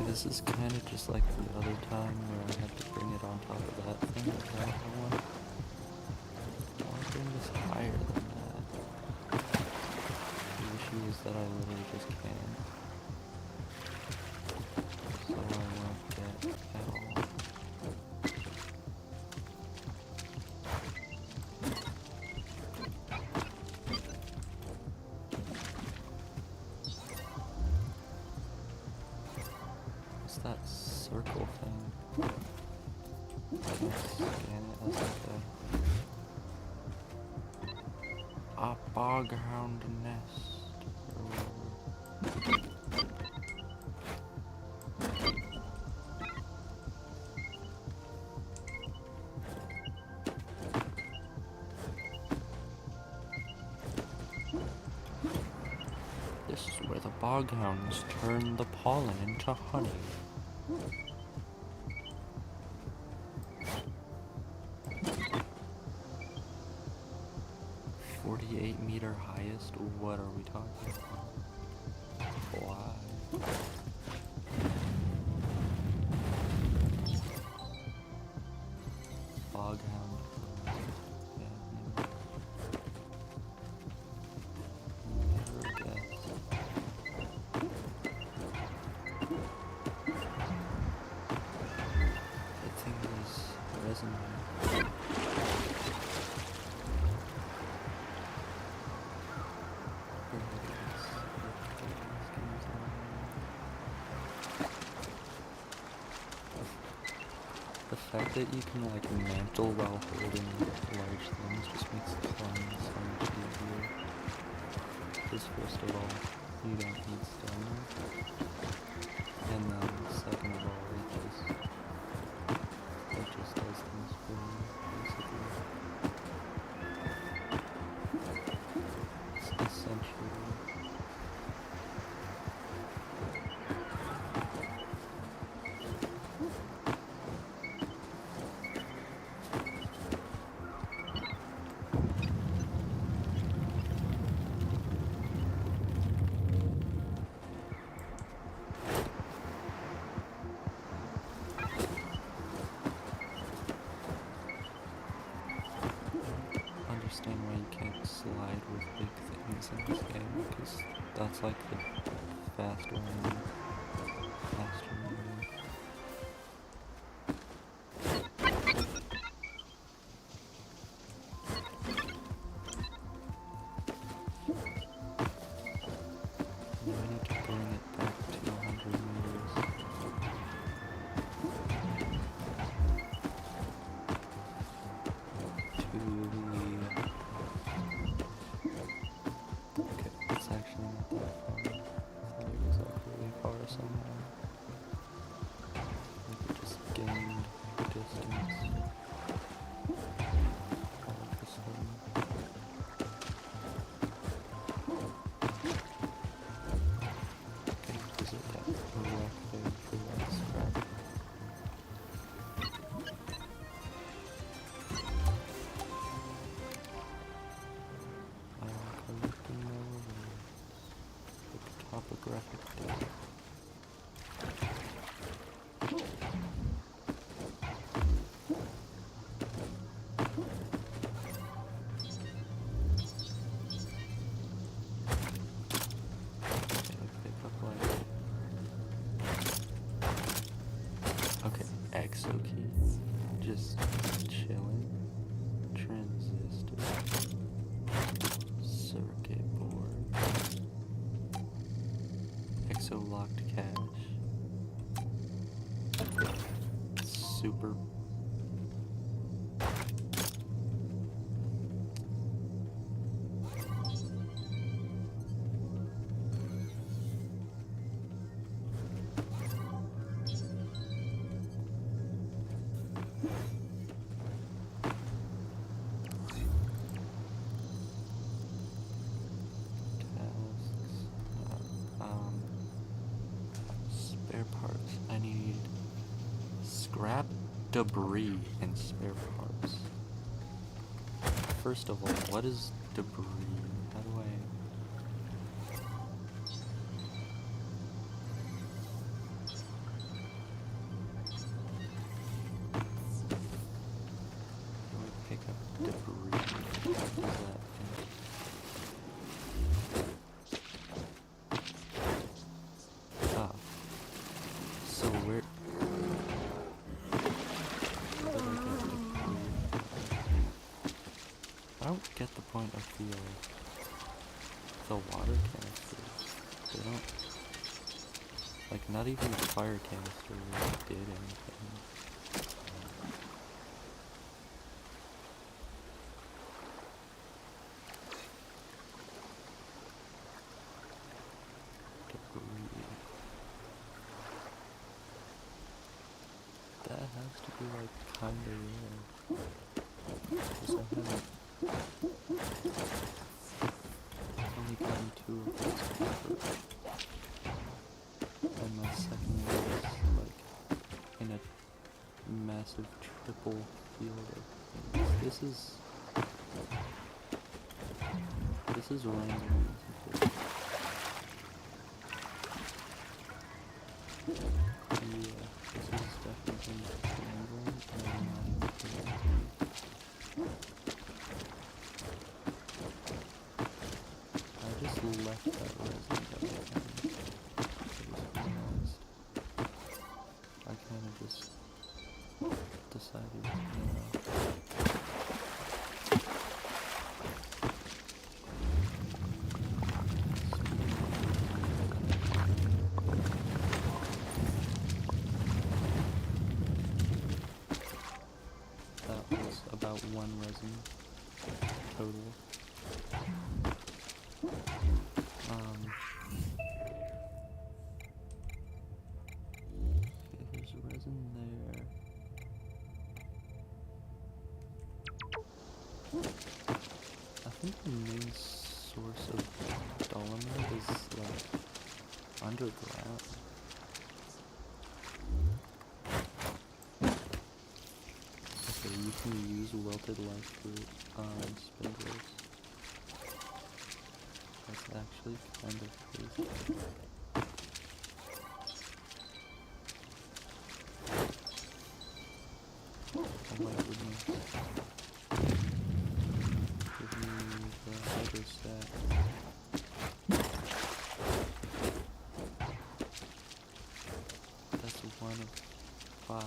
This is kind of just like the other time where I had to bring it on top of that thing. I want to bring this higher than that. The issue is that I literally just can't. So I won't get at all. That circle thing. I can scan it as like a boghound nest or whatever. This is where the boghounds turn the pollen into honey. 48-meter highest? What are we talking about? Why? Boghound. Yeah, never guess. The thing is resume. The fact that you can like mantle while holding large things just makes climbing so much easier. Because first of all, you don't need stamina. And then second of all, it just does things for you, basically. It's essentially you can't slide with big things in this game because that's like the faster enemy. Faster enemy. I need to bring it back to 100 meters. Okay, it's actually not that far. I thought it was like really far somehow. Like it just gained distance all of a sudden. Okay, visit that rock there for that scrap. I am collecting my topographic data. Pick up like okay, exo key, just chilling, transistor, circuit board, exo locked cache, super. Spare parts. I need scrap, debris, and spare parts. First of all, what is debris? How do I... How do I pick up debris? What does that do? Ah. So where did I get debris? I don't get the point of the water canisters. They don't, like, not even the fire canister really did anything. Debris. That has to be like kinda rare. 'Cause I haven't only gotten 2 of those ever. And my second one is like in a massive triple field of things. This is random. Yeah, this is definitely random and I'm not even collecting. I just left that resin that I had. I just realized I kind of just decided, you know. That was about 1 resin total. Okay, there's resin there. I think the main source of dolomite is like underground. Okay, you can use wilted life fruit on spindles. That's actually kind of crazy. Oh my goodness. Give me hydrostat. That's one of 5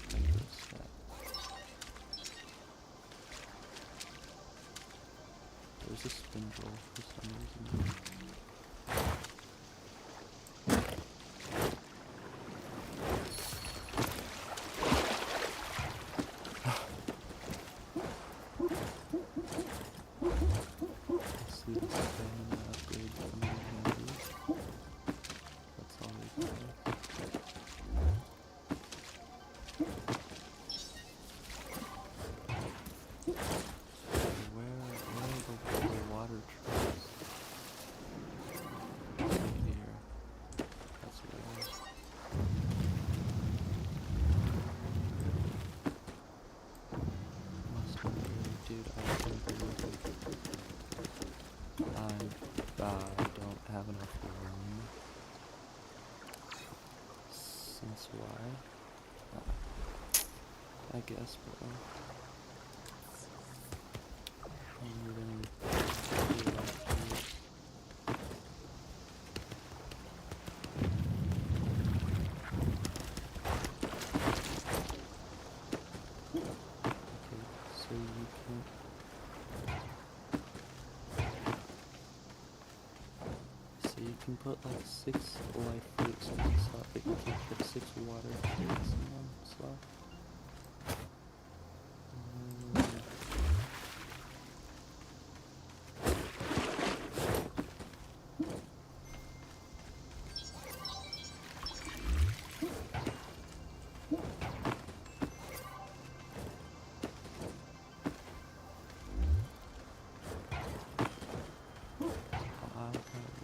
hydrostat. There's a spindle for some reason. I see the stamina upgrade coming in handy. That's always nice. Where are the water trucks? Right here. That's where. Must be here, dude. I think I don't have enough room. Since why? I guess, bro. I need any life tools. Okay, so you can. So you can put like 6 life fruits in one slot, but you can't put 6 water fruits in one slot.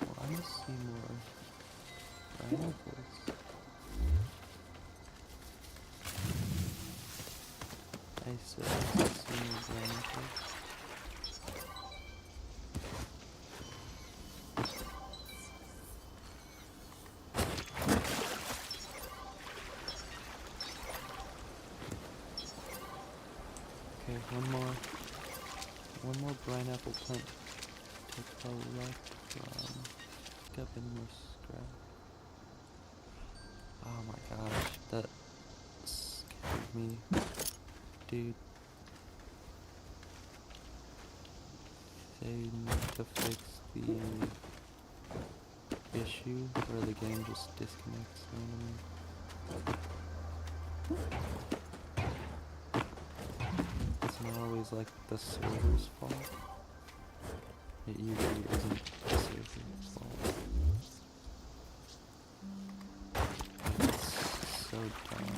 I want to see more pineapples. I said I want to see more pineapples. Okay, one more pineapple plant to collect from. Pick up any more scrap. Oh my gosh, that scared me, dude. They need to fix the issue where the game just disconnects randomly. It's not always like the server's fault. It usually isn't the server's fault. It's so dumb.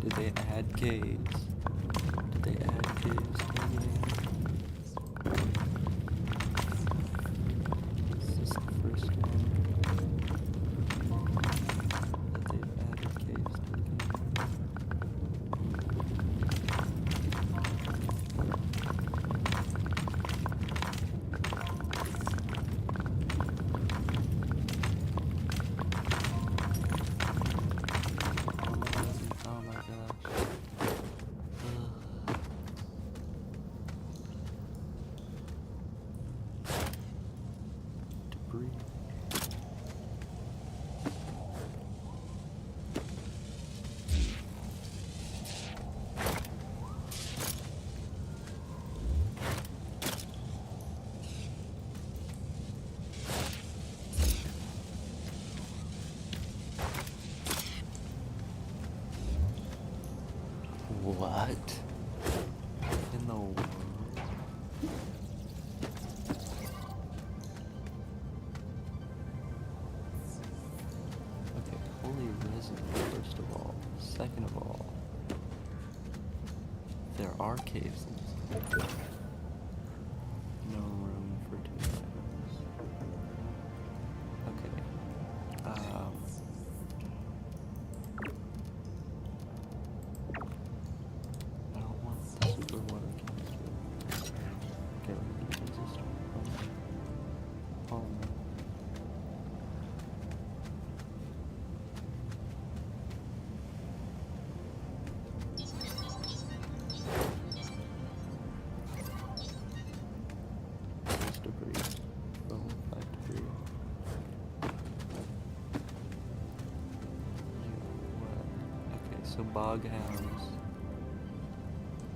Did they add caves? Did they add caves to the game? Is this the first one that they've added caves to the game? Oh my gosh. Debris. What in the world? is first of all. Second of all, there are caves in this game. No room for two items. Okay. I don't want the super water canister. Get rid of the resistor. Oh no. There's debris. Oh, 5 debris. Okay, so bog hounds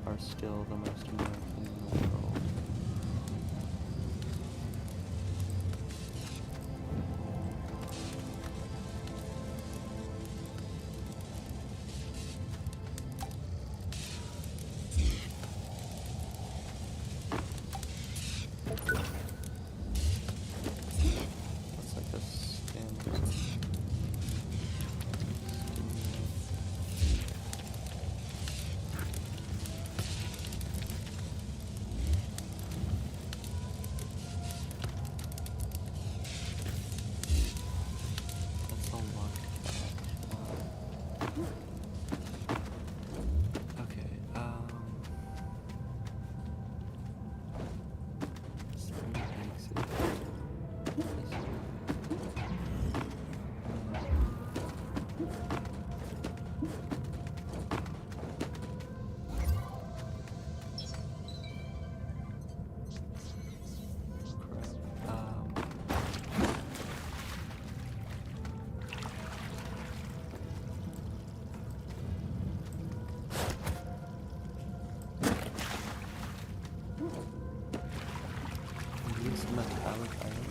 are still the most American in the world. That's like a stem or something. That's a lot to catch. Okay, is there an exit? This way. Crap. Maybe it's metallic item.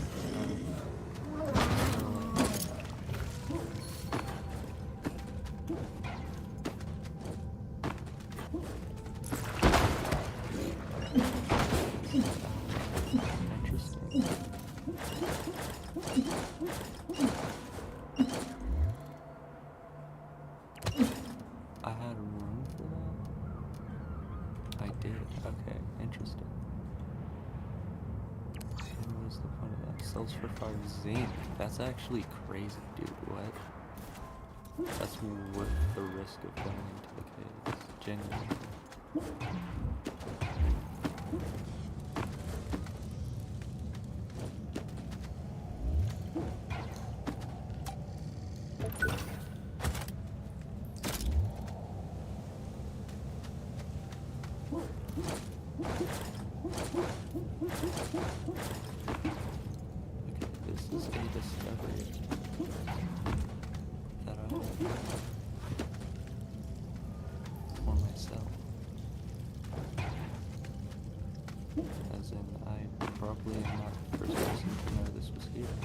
Interesting. I had room for that? I did. Okay, interesting. And what is the point of that? Sells for 5 zinc. That's actually crazy, dude. What? That's worth the risk of going into the caves. Genuinely. Okay, this is a discovery that I have for myself. As in, I probably am not the first person to know this was here.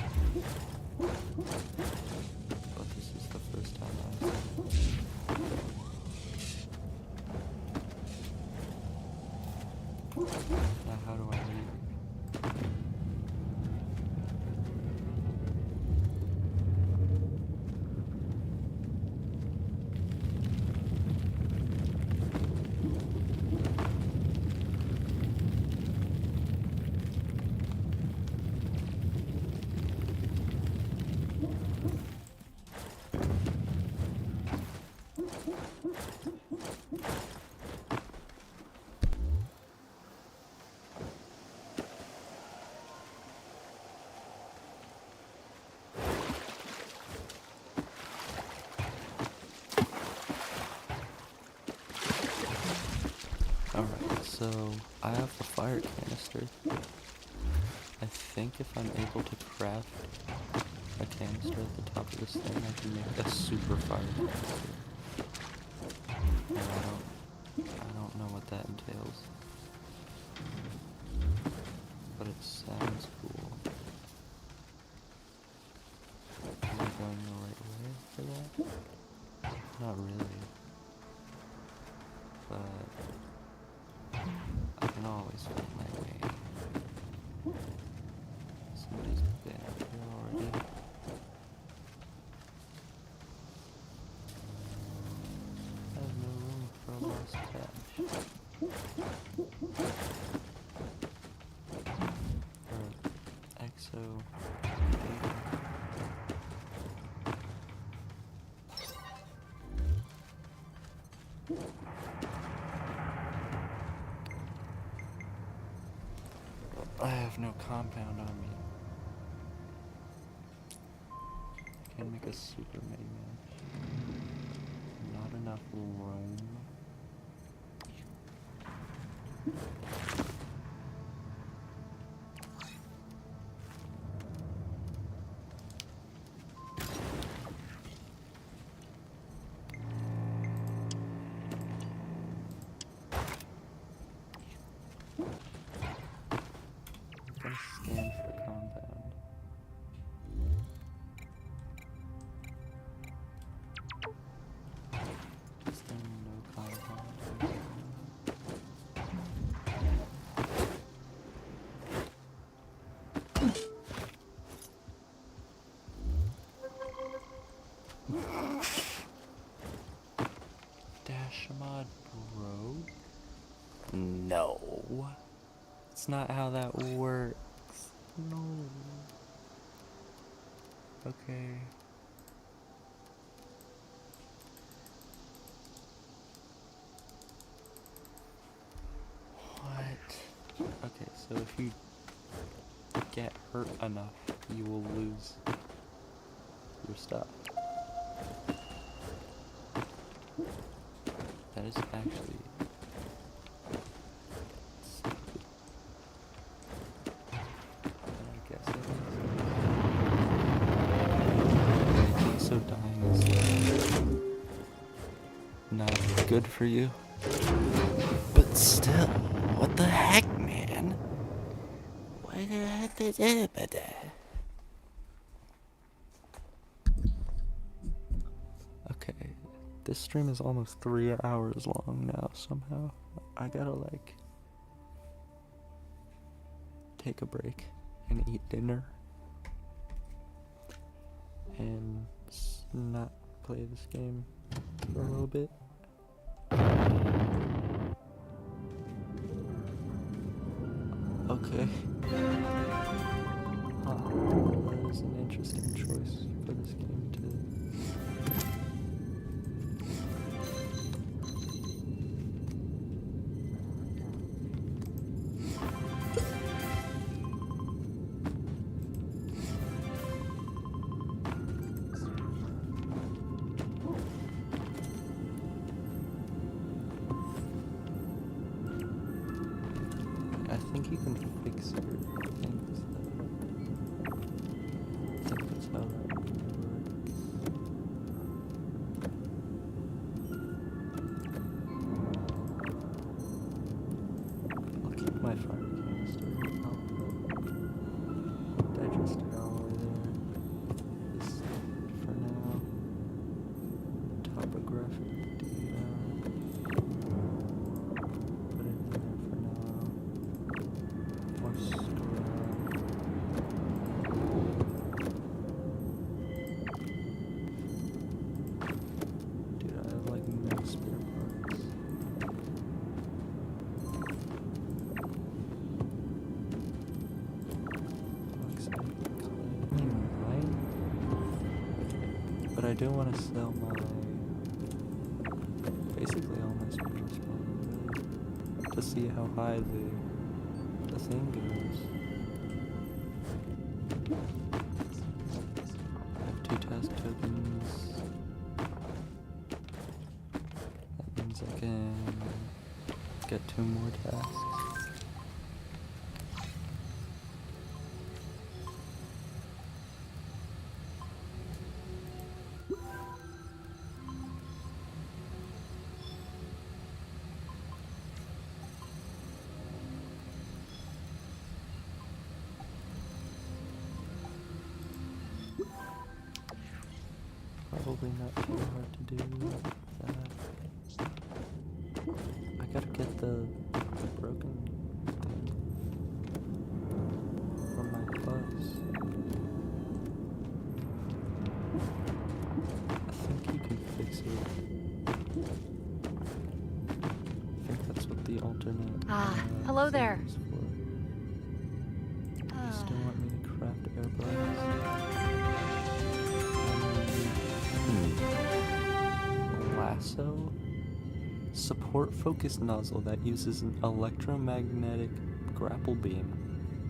But this is the first time I've seen it. Now how do I leave? Alright, so I have the fire canister. I think if I'm able to craft a canister at the top of this thing, I can make a super fire canister. And I don't know what that entails. But it sounds cool. Am I going the right way for that? Not really. But I can always find my way. Somebody's been up here already. just cash. Or exo. I have no compound on me. Can't make a super mini man. Not enough room. Gonna scan for compound. Is there no compound? Dash mod broke? No. It's not how that works. No. Okay. What? Okay, so if you get hurt enough, you will lose your stuff. That is actually stupid. But I guess it is. I think so dying is not good for you. But still, what the heck, man? Why the heck is it? Okay, this stream is almost 3 hours long now somehow. I gotta like take a break and eat dinner and not play this game for a little bit. Okay. That is an interesting choice for this game to. I think you can fix certain things though. I think that's how that works. I'll keep my fire canister. I'll put digester alloy there. This for now. Topographic data. Put it in there for now. More scrap. Dude, I have like no spare parts. Looks like clean, right? But I do want to sell my basically all my spare spawn to see how high the thing goes. I have 2 task tokens. That means I can get 2 more tasks. Probably not too hard to do that. I gotta get the broken thing from my bus. I think you can fix it alternate. Hello there. things for it. You still want me to craft air blast? Lasso? Support focus nozzle that uses an electromagnetic grapple beam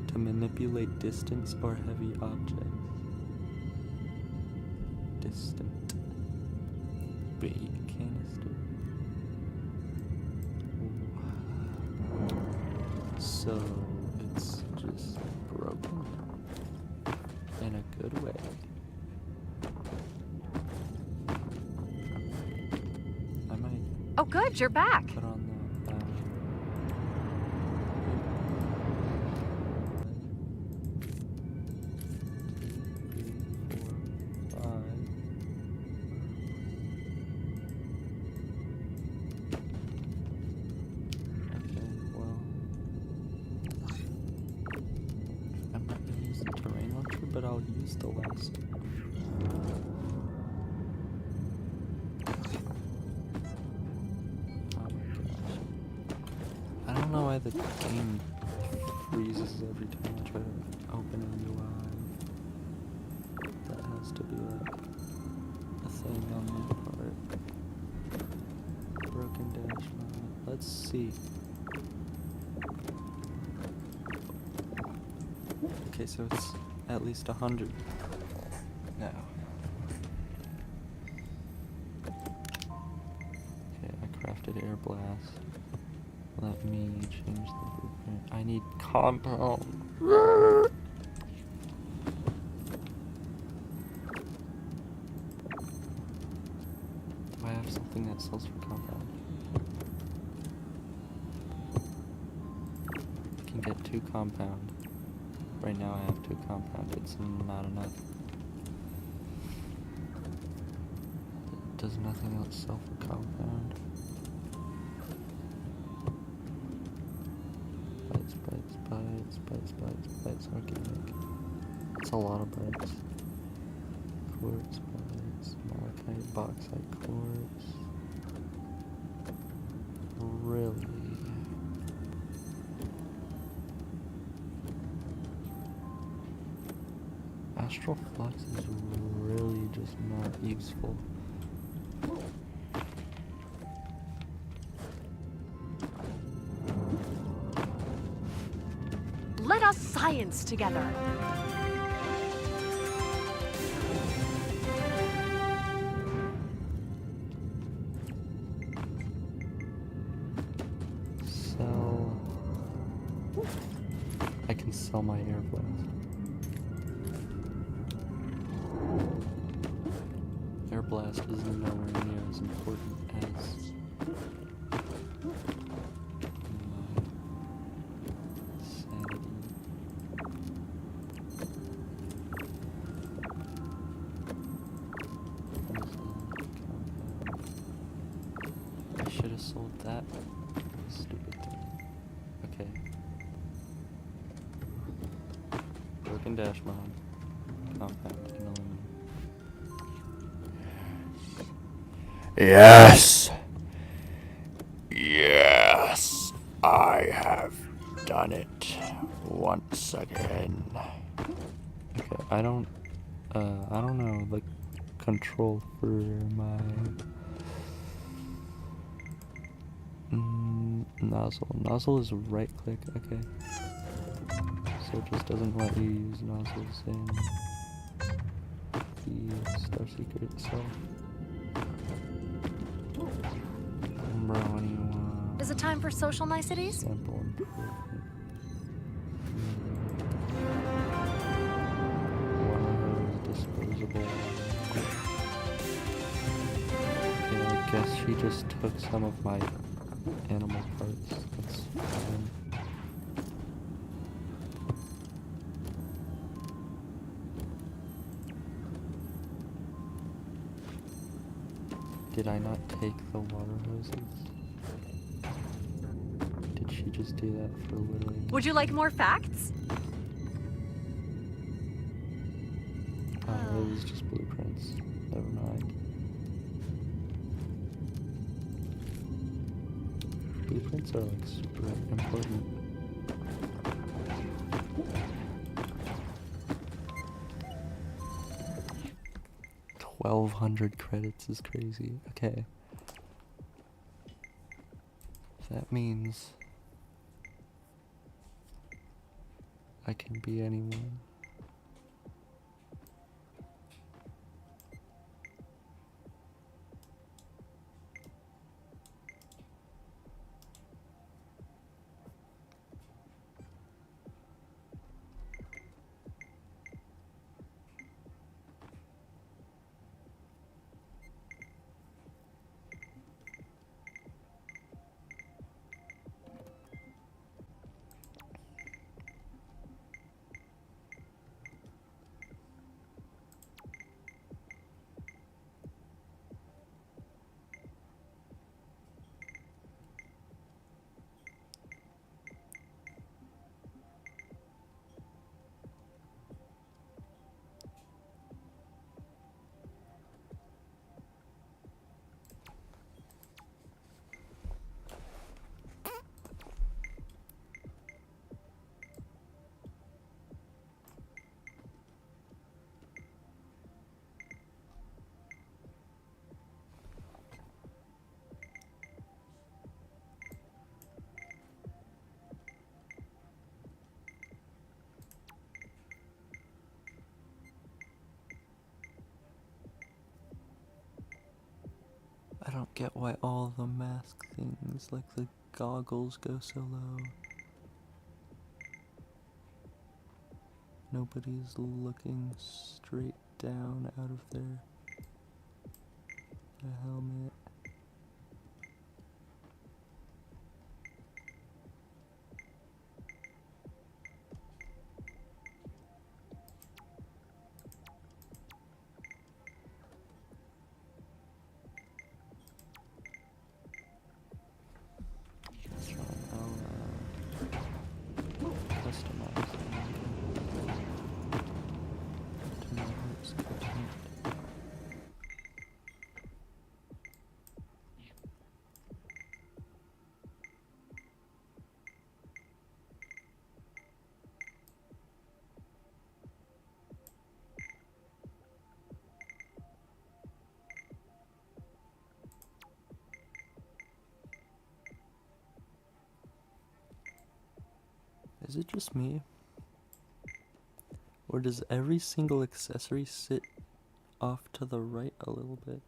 to manipulate distance or heavy objects. Distant. Bait canister. So it's just broken in a good way. I might Oh, good, you're back. put on the Okay, well, I'm not gonna use the terrain launcher, but I'll use the lasso. Oh my gosh. I don't know why the game freezes every time I try to open a UI. That has to be like a thing on my part. Broken dash line. Let's see. Okay, so it's at least 100 now. Okay, I crafted air blast. Let me change the blueprint. I need compound. Do I have something that sells for compound? I can get 2 compound. Right now I have 2 compound. It's not enough. Does nothing else sell for compound? Bites, organic. It's a lot of bites. Quartz bites, malachite, bauxite quartz. Really? Astral flux is really just not useful. Let us science together. Sell. I can sell my air blast. Air blast is nowhere near as important as I should have sold that stupid thing. Okay. Broken dash mod. Compound and aluminum. Yes. Yes. I have done it once again. Okay, I don't know, like, control for my nozzle. Nozzle is right click, okay. So it just doesn't let you use nozzles in the Starseeker itself. Bro, what do you want? Is it time for social niceties? Sample improvement. One of those disposable. Okay, I guess she just took some of my animal parts. That's fine. Did I not take the water hoses? Did she just do that for literally? Would you like more facts? Oh, it was just blueprints. Never mind. blueprints are like super important. $1,200 credits is crazy. Okay. That means I can be anyone. I don't get why all the mask things, like the goggles, go so low. Nobody's looking straight down out of their helmet. So I'll customize them to my heart's content. Is it just me? Or does every single accessory sit off to the right a little bit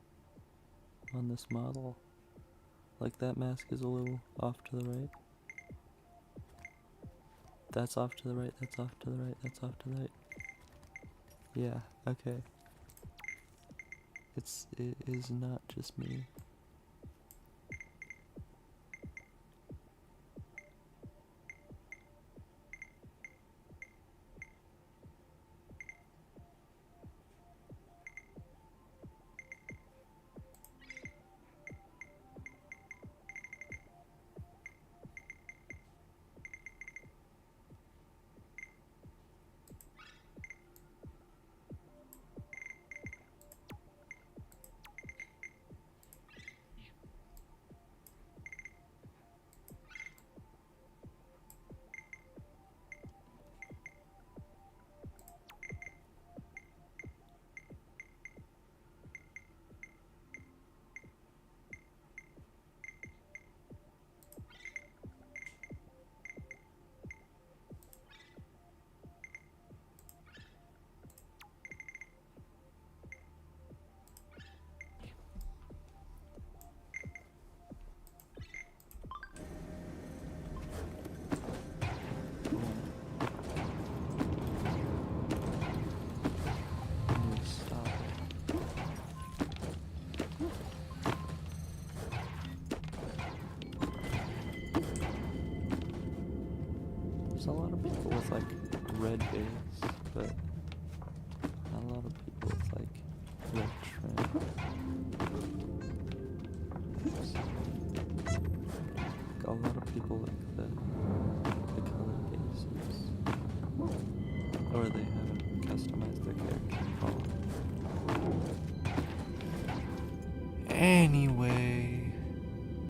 on this model? Like that mask is a little off to the right. That's off to the right, that's off to the right, that's off to the right. Yeah, okay. It is not just me. Stop. There's a lot of people with like red base, but not a lot of people with like red trim. Like, a lot of people like the color bases, or they haven't customized their character at all. Anyway.